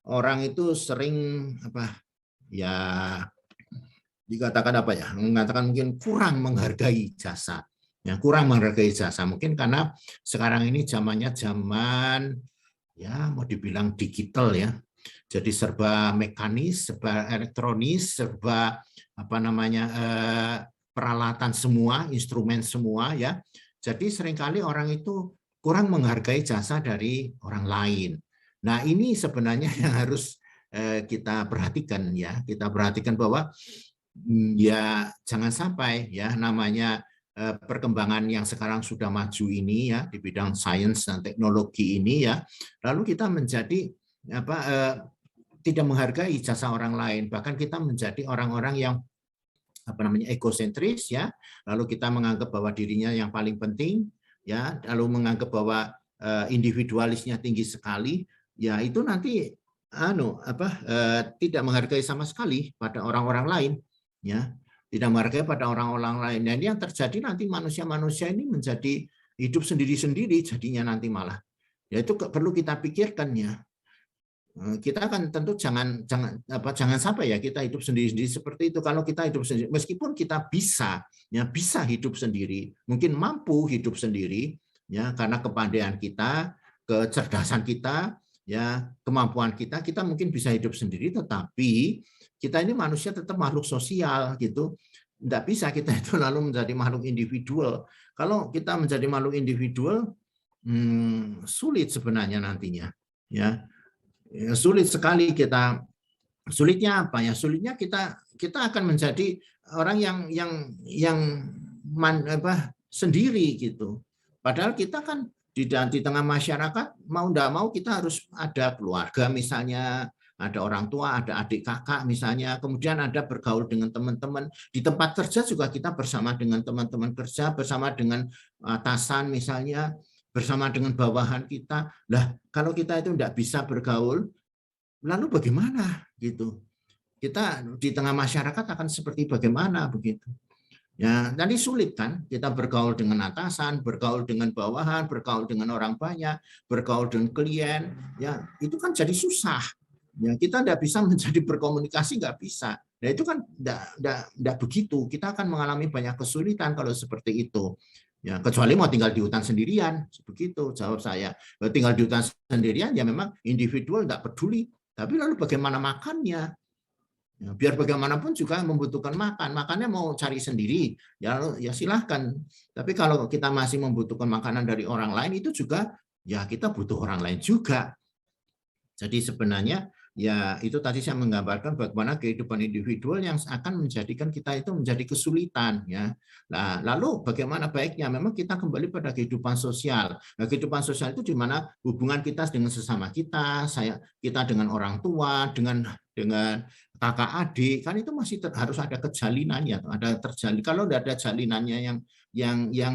orang itu sering ya dikatakan mengatakan mungkin kurang menghargai jasa. Ya, kurang menghargai jasa mungkin karena sekarang ini zamannya zaman ya mau dibilang digital ya. Jadi serba mekanis, serba elektronis, serba peralatan semua, instrumen semua ya. Jadi seringkali orang itu kurang menghargai jasa dari orang lain. Nah, ini sebenarnya yang harus kita perhatikan ya. Kita perhatikan bahwa ya jangan sampai ya namanya perkembangan yang sekarang sudah maju ini ya di bidang sains dan teknologi ini ya. Lalu kita menjadi tidak menghargai jasa orang lain, bahkan kita menjadi orang-orang yang egosentris, ya, lalu kita menganggap bahwa dirinya yang paling penting, ya, lalu menganggap bahwa individualisnya tinggi sekali, ya itu nanti tidak menghargai sama sekali pada orang-orang lain, ya, tidak menghargai pada orang-orang lain. Dan yang terjadi nanti manusia-manusia ini menjadi hidup sendiri-sendiri jadinya nanti malah. Ya itu perlu kita pikirkan, ya. Kita kan tentu jangan sampai ya kita hidup sendiri-sendiri seperti itu. Kalau kita hidup sendiri, meskipun kita bisa hidup sendiri, mungkin mampu hidup sendiri, ya, karena kepandaian kita, kecerdasan kita, ya, kemampuan kita mungkin bisa hidup sendiri, tetapi kita ini manusia tetap makhluk sosial, gitu. Tidak bisa kita itu lalu menjadi makhluk individual. Kalau kita menjadi makhluk individual, sulit sebenarnya nantinya, ya. Sulit sekali kita. Sulitnya apa ya? Sulitnya kita akan menjadi orang yang sendiri, gitu. Padahal kita kan di tengah masyarakat, mau tidak mau kita harus ada keluarga misalnya, ada orang tua, ada adik kakak misalnya, kemudian ada bergaul dengan teman-teman. Di tempat kerja juga kita bersama dengan teman-teman kerja, bersama dengan atasan misalnya, bersama dengan bawahan kita. Lah, kalau kita itu tidak bisa bergaul, lalu bagaimana, gitu? Kita di tengah masyarakat akan seperti bagaimana, begitu? Ya, tadi sulit kan kita bergaul dengan atasan, bergaul dengan bawahan, bergaul dengan orang banyak, bergaul dengan klien, ya itu kan jadi susah. Ya, kita tidak bisa menjadi berkomunikasi, nggak bisa. Nah itu kan tidak begitu. Kita akan mengalami banyak kesulitan kalau seperti itu. Ya, kecuali mau tinggal di hutan sendirian, begitu jawab saya. Kalau tinggal di hutan sendirian ya memang individual tidak peduli. Tapi lalu bagaimana makannya? Ya, biar bagaimanapun juga membutuhkan makan. Makannya mau cari sendiri, ya silahkan. Tapi kalau kita masih membutuhkan makanan dari orang lain, itu juga ya kita butuh orang lain juga. Jadi sebenarnya ya itu tadi saya menggambarkan bagaimana kehidupan individual yang akan menjadikan kita itu menjadi kesulitan, ya. Nah, lalu bagaimana baiknya? Memang kita kembali pada kehidupan sosial. Nah, kehidupan sosial itu di mana hubungan kita dengan sesama kita dengan orang tua, dengan kakak adik, kan itu masih harus ada kejalinannya, ada terjalin. Kalau tidak ada jalinannya yang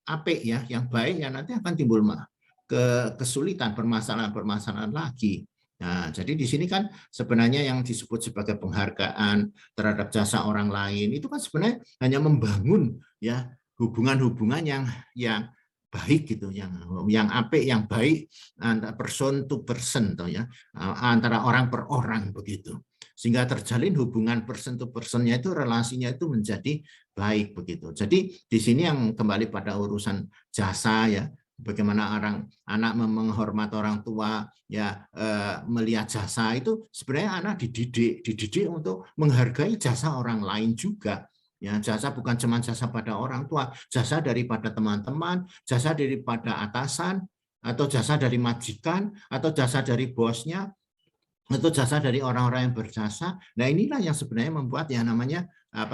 apik, ya, yang baik, ya nanti akan timbul kesulitan, permasalahan lagi. Nah, jadi di sini kan sebenarnya yang disebut sebagai penghargaan terhadap jasa orang lain itu kan sebenarnya hanya membangun, ya, hubungan-hubungan yang baik, gitu, yang apik, yang baik antara person to person, ya, antara orang per orang, begitu. Sehingga terjalin hubungan person to personnya itu, relasinya itu menjadi baik, begitu. Jadi di sini yang kembali pada urusan jasa, ya, bagaimana anak menghormati orang tua, ya, melihat jasa itu sebenarnya anak dididik untuk menghargai jasa orang lain juga, ya. Jasa bukan cuma jasa pada orang tua, jasa daripada teman-teman, jasa daripada atasan, atau jasa dari majikan, atau jasa dari bosnya, atau jasa dari orang-orang yang berjasa. Nah, inilah yang sebenarnya membuat yang namanya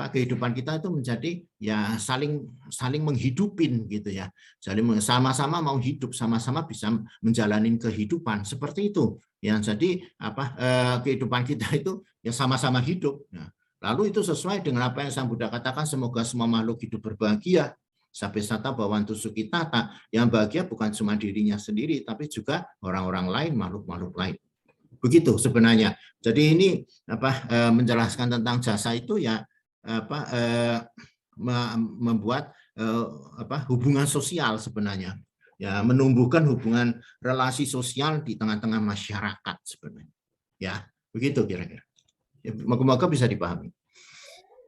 kehidupan kita itu menjadi ya saling menghidupin, gitu, ya. Jadi sama-sama mau hidup, sama-sama bisa menjalani kehidupan seperti itu. Ya, jadi kehidupan kita itu ya sama-sama hidup. Nah, lalu itu sesuai dengan apa yang Sang Buddha katakan, semoga semua makhluk hidup berbahagia. Sabbe satta bhavantu sukhitata. Yang bahagia bukan cuma dirinya sendiri, tapi juga orang-orang lain, makhluk-makhluk lain. Begitu sebenarnya. Jadi ini menjelaskan tentang jasa itu, ya, membuat hubungan sosial sebenarnya, ya, menumbuhkan hubungan relasi sosial di tengah-tengah masyarakat sebenarnya, ya, begitu kira-kira. Ya, moga-moga bisa dipahami.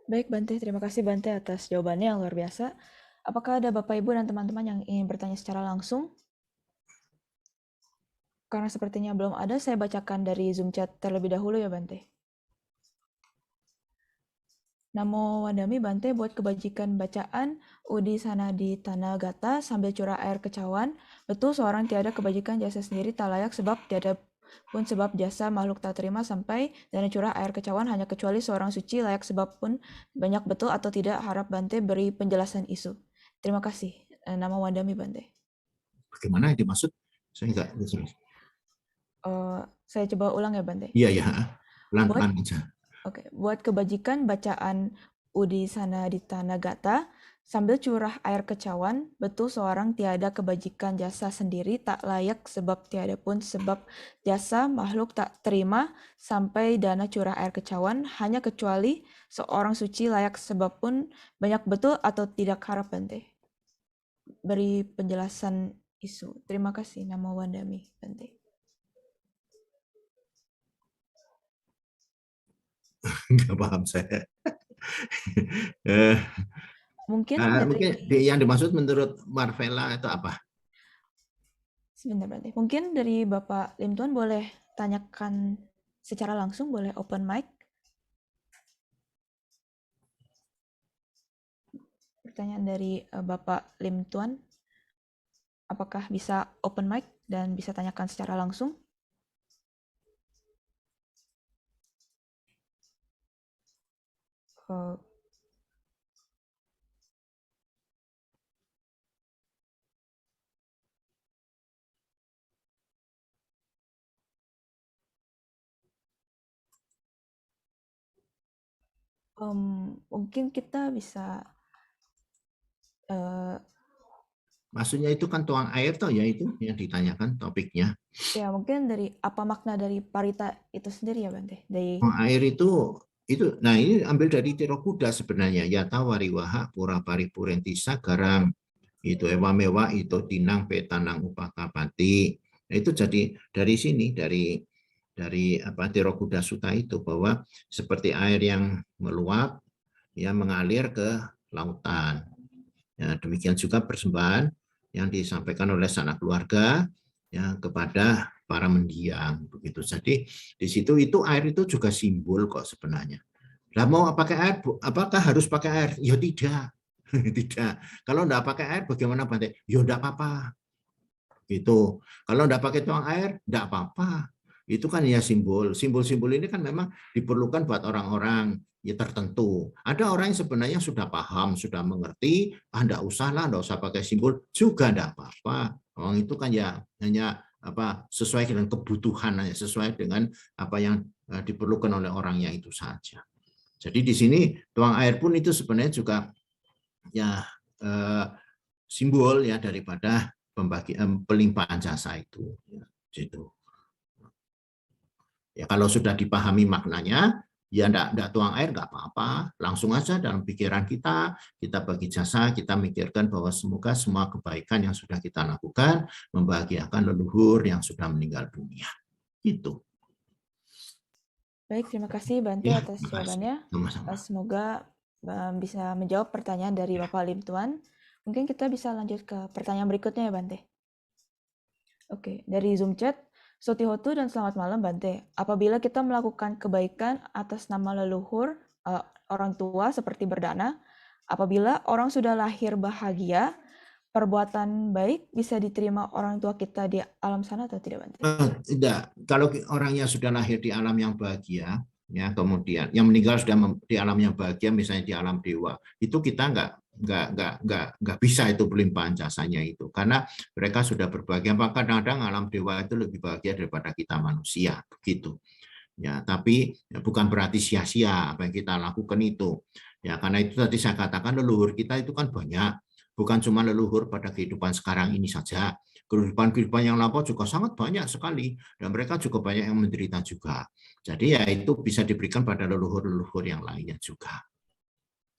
Baik, Bante. Terima kasih, Bante, atas jawabannya yang luar biasa. Apakah ada Bapak, Ibu, dan teman-teman yang ingin bertanya secara langsung? Karena sepertinya belum ada, saya bacakan dari Zoom chat terlebih dahulu, ya, Bante. Namo Wadami Bante buat kebajikan bacaan Udi sana di tanah gata sambil curah air kecawan. Betul seorang tiada kebajikan jasa sendiri tak layak sebab tiada pun sebab jasa makhluk tak terima sampai dan curah air kecawan hanya kecuali seorang suci layak sebab pun banyak betul atau tidak, harap Bante beri penjelasan isu. Terima kasih. Namo Wadami Bante. Bagaimana yang dimaksud? Saya enggak. Saya coba ulang ya, Bante. Iya, ya, Buat pelan-pelan aja. buat kebajikan bacaan Udisana Ditana Gata sambil curah air kecawan, betul seorang tiada kebajikan jasa sendiri tak layak sebab tiada pun sebab jasa makhluk tak terima sampai dana curah air kecawan hanya kecuali seorang suci layak sebab pun banyak betul atau tidak harap Bante. Beri penjelasan isu. Terima kasih. Nama Wandami Bante. Nggak paham saya. Eh, Mungkin dari Mungkin yang dimaksud menurut Marvella itu apa? sebentar Bante. Mungkin dari Bapak Lim Tuan boleh tanyakan secara langsung, boleh open mic. Pertanyaan dari Bapak Lim Tuan, apakah bisa open mic dan bisa tanyakan secara langsung? Eh, mungkin kita bisa Maksudnya itu kan tuang air toh ya itu yang ditanyakan topiknya. ya mungkin dari apa makna dari parita itu sendiri ya Bante? Dari Tuang air itu nah ini ambil dari Tirokuda sebenarnya. Yata wariwaha pura paripurentisa garang itu ewa mewa itu tinang petanang upakapati. Nah, itu jadi dari sini dari apa Tirokuda Sutta itu bahwa seperti air yang meluap ya mengalir ke lautan. Ya, demikian juga persembahan yang disampaikan oleh sanak keluarga ya kepada para mendiang begitu. Jadi di situ itu air itu juga simbol kok sebenarnya. Lah mau pakai air, apakah harus pakai air? Ya tidak. Tidak. Kalau enggak pakai air bagaimana Bante? Ya enggak apa-apa. Gitu. Kalau enggak pakai tuang air, enggak apa-apa. Itu kan ya simbol. Simbol-simbol ini kan memang diperlukan buat orang-orang ya tertentu. Ada orang yang sebenarnya sudah paham, sudah mengerti, enggak usah lah, enggak usah pakai simbol, juga enggak apa-apa. Orang itu kan ya hanya apa sesuai dengan kebutuhan, sesuai dengan apa yang diperlukan oleh orangnya itu saja. Jadi di sini tuang air pun itu sebenarnya juga ya simbol ya daripada pelimpahan jasa itu. Ya, gitu. Ya kalau sudah dipahami maknanya, ya enggak tuang air enggak apa-apa, langsung aja dalam pikiran kita bagi jasa, kita mikirkan bahwa semoga semua kebaikan yang sudah kita lakukan membahagiakan leluhur yang sudah meninggal dunia. Itu. baik, terima kasih Bante Ya, atas makasih. jawabannya. Sama-sama. Semoga bisa menjawab pertanyaan dari Ya. Bapak Lim Tuan. Mungkin kita bisa lanjut ke pertanyaan berikutnya ya Bante. Oke, dari Zoom chat, Sotihotu dan selamat malam Bante. Apabila kita melakukan kebaikan atas nama leluhur orang tua seperti berdana, apabila orang sudah lahir bahagia, perbuatan baik bisa diterima orang tua kita di alam sana atau tidak Bante? Tidak, kalau orangnya sudah lahir di alam yang bahagia, ya kemudian yang meninggal sudah di alam yang bahagia, misalnya di alam dewa, itu kita nggak bisa itu pelimpahan jasanya itu, karena mereka sudah berbahagia. Maka kadang-kadang alam dewa itu lebih bahagia daripada kita manusia, begitu. Ya, tapi ya, bukan berarti sia-sia apa yang kita lakukan itu. Ya, karena itu tadi saya katakan leluhur kita itu kan banyak, bukan cuma leluhur pada kehidupan sekarang ini saja. Kehidupan-kehidupan yang lampau juga sangat banyak sekali, dan mereka juga banyak yang menderita juga. Jadi ya itu bisa diberikan pada leluhur-leluhur yang lainnya juga.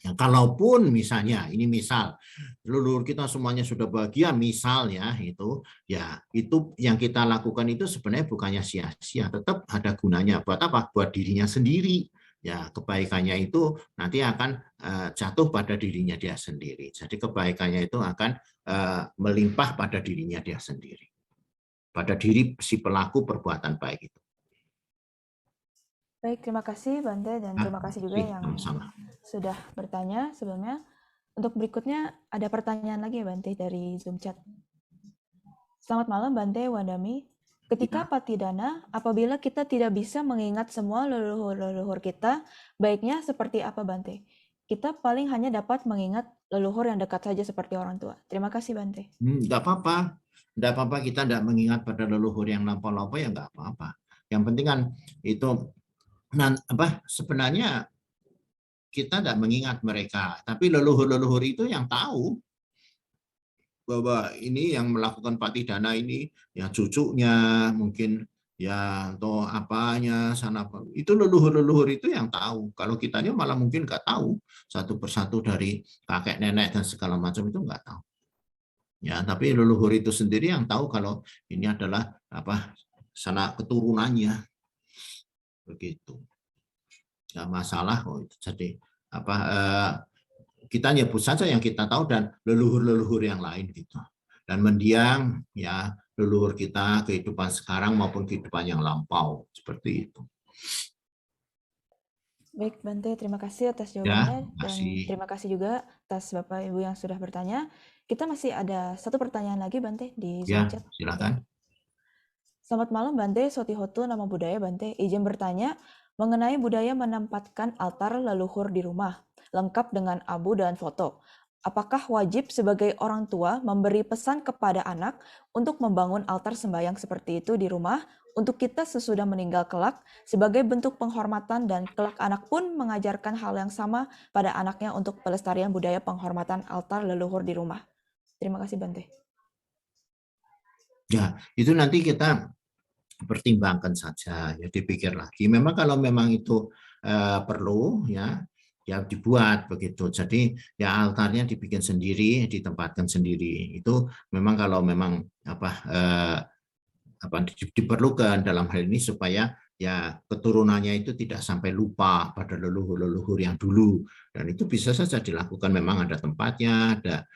Ya, kalaupun misalnya ini misal leluhur kita semuanya sudah bahagia misalnya itu ya itu yang kita lakukan itu sebenarnya bukannya sia-sia, tetap ada gunanya buat apa? Buat dirinya sendiri. Ya kebaikannya itu nanti akan jatuh pada dirinya dia sendiri. Jadi kebaikannya itu akan melimpah pada dirinya dia sendiri. Pada diri si pelaku perbuatan baik itu. Baik, terima kasih Bante dan terima kasih juga yang sama-sama. sudah bertanya sebelumnya. Untuk berikutnya ada pertanyaan lagi ya Bante dari Zoom chat. Selamat malam Bante Wandami. Ketika patidana, apabila kita tidak bisa mengingat semua leluhur-leluhur kita, baiknya seperti apa Bante? kita paling hanya dapat mengingat leluhur yang dekat saja seperti orang tua. Terima kasih Bante. Nggak apa-apa. Nggak apa-apa kita nggak mengingat pada leluhur yang lampau-lampau, ya nggak apa-apa. Yang penting kan itu sebenarnya kita tidak mengingat mereka, tapi leluhur-leluhur itu yang tahu bahwa ini yang melakukan patidana ini ya cucunya mungkin, ya atau apanya sana, itu leluhur-leluhur itu yang tahu. Kalau kitanya malah mungkin nggak tahu satu persatu dari kakek nenek dan segala macam, itu nggak tahu. Ya, tapi leluhur itu sendiri yang tahu kalau ini adalah sana keturunannya, begitu. Nggak masalah kok itu. Jadi kita nyebut saja yang kita tahu dan leluhur-leluhur yang lain gitu. Dan mendiang ya leluhur kita, kehidupan sekarang maupun kehidupan yang lampau, seperti itu. Baik Bante, terima kasih atas Ya, jawabannya dan masih. terima kasih juga atas Bapak Ibu yang sudah bertanya. Kita masih ada satu pertanyaan lagi Bante di Zoom Ya, chat. silakan. Selamat malam Bante, Sotihotu nama budaya Bante. Izin bertanya mengenai budaya menempatkan altar leluhur di rumah, lengkap dengan abu dan foto. Apakah wajib sebagai orang tua memberi pesan kepada anak untuk membangun altar sembahyang seperti itu di rumah untuk kita sesudah meninggal kelak sebagai bentuk penghormatan, dan kelak anak pun mengajarkan hal yang sama pada anaknya untuk pelestarian budaya penghormatan altar leluhur di rumah? Terima kasih Bante. Ya, itu nanti kita pertimbangkan saja, ya dipikir lagi. Memang kalau memang itu perlu ya dibuat begitu. Jadi ya altarnya dibikin sendiri, ditempatkan sendiri. Itu memang kalau memang diperlukan dalam hal ini supaya ya keturunannya itu tidak sampai lupa pada leluhur-leluhur yang dulu, dan itu bisa saja dilakukan. Memang ada tempatnya, ada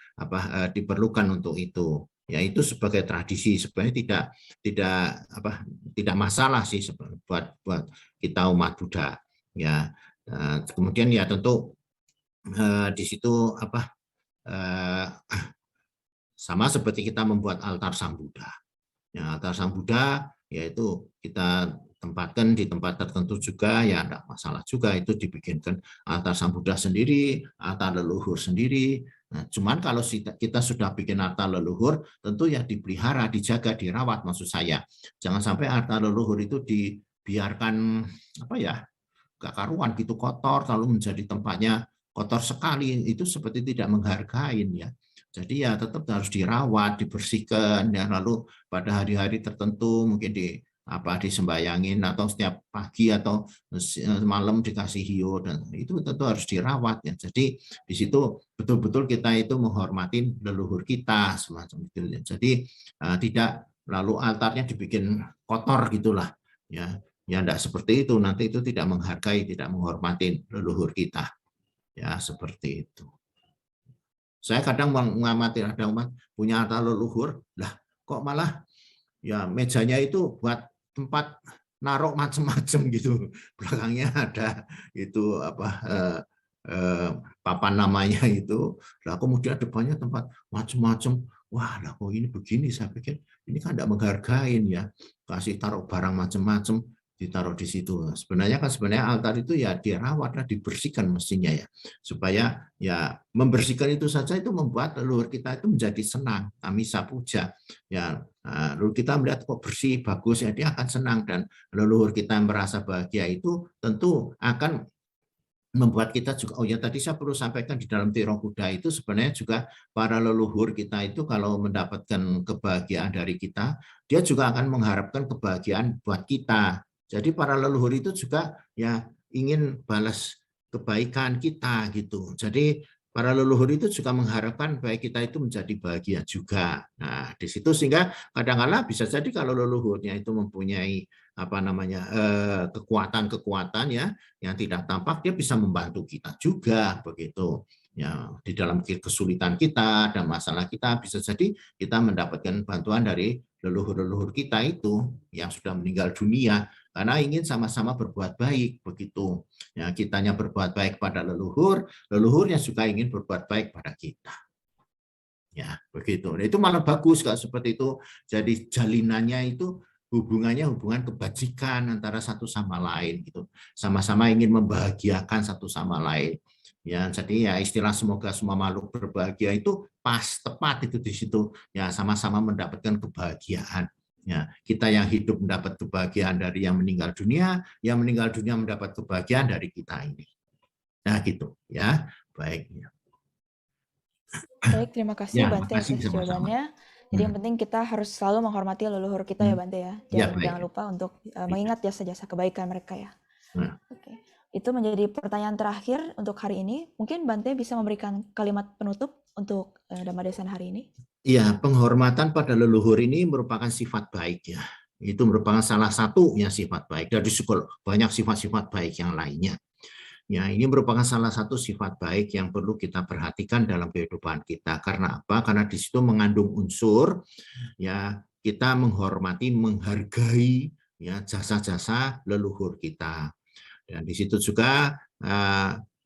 diperlukan untuk itu. Ya itu sebagai tradisi, sebenarnya tidak masalah sih buat kita umat Buddha. Ya kemudian ya tentu di situ sama seperti kita membuat altar Sang Buddha. Ya, altar Sang Buddha yaitu kita tempatkan di tempat tertentu juga, ya tidak masalah juga itu dibikinkan altar Sang Buddha sendiri, altar leluhur sendiri. Nah, cuman kalau kita sudah bikin altar leluhur, tentu ya dipelihara, dijaga, dirawat, maksud saya. Jangan sampai altar leluhur itu dibiarkan gak karuan gitu, kotor, lalu menjadi tempatnya kotor sekali, itu seperti tidak menghargai ya. Jadi ya tetap harus dirawat, dibersihkan, ya lalu pada hari-hari tertentu mungkin disembayangin, atau setiap pagi atau malam dikasih hiu, dan itu tentu harus dirawat ya. Jadi di situ betul-betul kita itu menghormati leluhur kita semacam itu ya. Jadi tidak lalu altarnya dibikin kotor gitulah ya. Ya enggak seperti itu, nanti itu tidak menghargai, tidak menghormati leluhur kita. Ya seperti itu. Saya kadang mengamati ada umat punya altar leluhur, lah kok malah ya mejanya itu buat tempat naruh macam-macam gitu. Belakangnya ada itu papan namanya itu. Lah kemudian depannya tempat macam-macam. Wah, lah kok ini begini, saya pikir ini kan tidak menghargai ya. Kasih taruh barang macam-macam ditaruh di situ. Sebenarnya altar itu ya dirawat, dibersihkan mestinya ya, supaya ya membersihkan itu saja itu membuat leluhur kita itu menjadi senang, amisa puja ya. Lalu kita melihat kok bersih, bagus ya, dia akan senang, dan leluhur kita merasa bahagia itu tentu akan membuat kita juga. Oh ya, tadi saya perlu sampaikan di dalam Tiro Buddha itu sebenarnya juga para leluhur kita itu kalau mendapatkan kebahagiaan dari kita, dia juga akan mengharapkan kebahagiaan buat kita. Jadi para leluhur itu juga ya ingin balas kebaikan kita gitu. Jadi para leluhur itu juga mengharapkan baik kita itu menjadi bahagia juga. Nah, di situ sehingga kadang-kala bisa jadi kalau leluhurnya itu mempunyai kekuatan-kekuatan ya yang tidak tampak, dia bisa membantu kita juga begitu. Ya, di dalam kesulitan kita dan masalah kita, bisa jadi kita mendapatkan bantuan dari leluhur-leluhur kita itu yang sudah meninggal dunia, karena ingin sama-sama berbuat baik begitu. Ya, kitanya berbuat baik pada leluhur, leluhurnya juga ingin berbuat baik pada kita. Ya, begitu. Nah, itu malah bagus kalau seperti itu. Jadi jalinannya itu hubungan kebajikan antara satu sama lain gitu. Sama-sama ingin membahagiakan satu sama lain. Ya, jadi ya istilah semoga semua makhluk berbahagia itu pas tepat itu di situ ya, sama-sama mendapatkan kebahagiaan. Ya, kita yang hidup mendapat kebahagiaan dari yang meninggal dunia, yang meninggal dunia mendapat kebahagiaan dari kita ini. Nah, gitu ya. Baik. Baik, terima kasih Ya, Bante makasih atas sama-sama. jawabannya. Jadi yang penting kita harus selalu menghormati leluhur kita ya Bante ya. Ya, Jangan baik. lupa untuk mengingat jasa-jasa kebaikan mereka ya. Nah, Oke. Itu menjadi pertanyaan terakhir untuk hari ini. Mungkin Bante bisa memberikan kalimat penutup untuk Dhammadesan hari ini. ya, penghormatan pada leluhur ini merupakan sifat baik ya. Itu merupakan salah satunya sifat baik dari banyak sifat-sifat baik yang lainnya. Ya, ini merupakan salah satu sifat baik yang perlu kita perhatikan dalam kehidupan kita. Karena apa? Karena di situ mengandung unsur ya kita menghormati, menghargai ya jasa-jasa leluhur kita. Dan di situ juga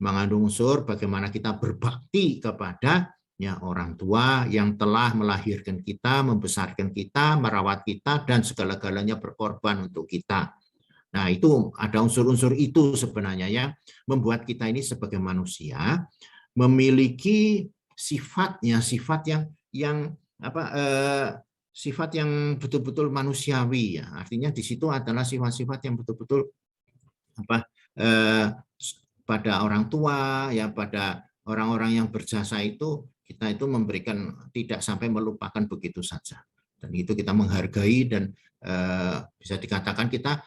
mengandung unsur bagaimana kita berbakti kepada ya orang tua yang telah melahirkan kita, membesarkan kita, merawat kita, dan segala-galanya berkorban untuk kita. Nah, itu ada unsur-unsur itu sebenarnya yang membuat kita ini sebagai manusia memiliki sifatnya, sifat yang betul-betul manusiawi ya. Artinya di situ adalah sifat-sifat yang betul-betul pada orang tua ya, pada orang-orang yang berjasa itu kita itu memberikan, tidak sampai melupakan begitu saja. Dan itu kita menghargai dan bisa dikatakan kita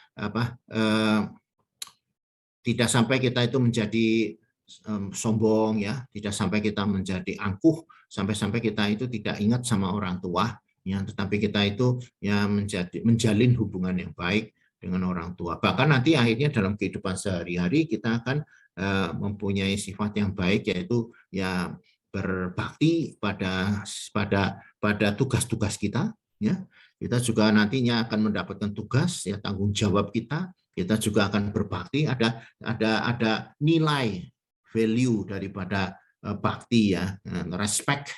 tidak sampai kita itu menjadi sombong ya, tidak sampai kita menjadi angkuh, sampai-sampai kita itu tidak ingat sama orang tua ya, tetapi kita itu ya menjalin hubungan yang baik dengan orang tua. Bahkan nanti akhirnya dalam kehidupan sehari-hari kita akan mempunyai sifat yang baik, yaitu ya berbakti pada tugas-tugas kita ya. Kita juga nantinya akan mendapatkan tugas ya, tanggung jawab kita juga akan berbakti, ada nilai value daripada bakti ya, respect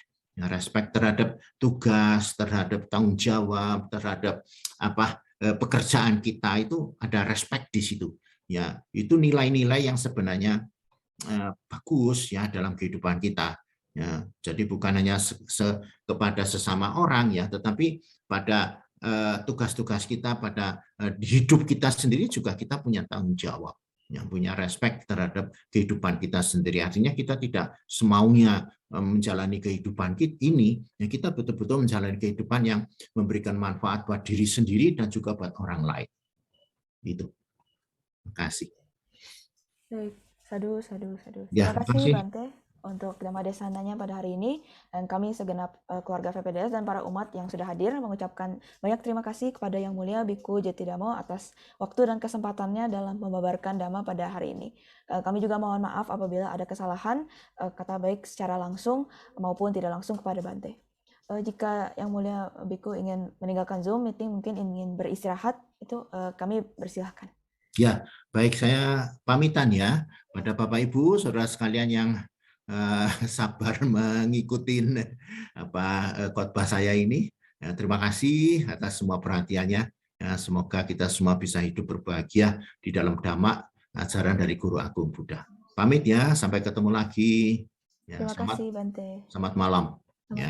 terhadap tugas, terhadap tanggung jawab, terhadap pekerjaan kita, itu ada respect di situ ya. Itu nilai-nilai yang sebenarnya bagus ya dalam kehidupan kita ya. Jadi bukan hanya kepada sesama orang ya, tetapi pada tugas-tugas kita, pada hidup kita sendiri juga kita punya tanggung jawab, yang punya respect terhadap kehidupan kita sendiri. Artinya kita tidak semaunya menjalani kehidupan kita ini, ya kita betul-betul menjalani kehidupan yang memberikan manfaat buat diri sendiri dan juga buat orang lain. Itu. Terima kasih. Baik, sadu. Ya, Terima kasih Bante untuk Dhammadesananya pada hari ini, dan kami segenap keluarga VPDS dan para umat yang sudah hadir mengucapkan banyak terima kasih kepada Yang Mulia Biku Jetidamo atas waktu dan kesempatannya dalam membabarkan Dhamma pada hari ini. Kami juga mohon maaf apabila ada kesalahan kata baik secara langsung maupun tidak langsung kepada Bante. Jika Yang Mulia Biku ingin meninggalkan Zoom meeting, mungkin ingin beristirahat, itu kami persilahkan. Ya, baik, saya pamitan ya pada Bapak Ibu, saudara sekalian yang sabar mengikuti khotbah saya ini. Ya, terima kasih atas semua perhatiannya. Ya, semoga kita semua bisa hidup berbahagia di dalam Dhamma, ajaran dari Guru Agung Buddha. Pamit ya, sampai ketemu lagi. Ya, terima kasih Bante. Selamat malam. Ya.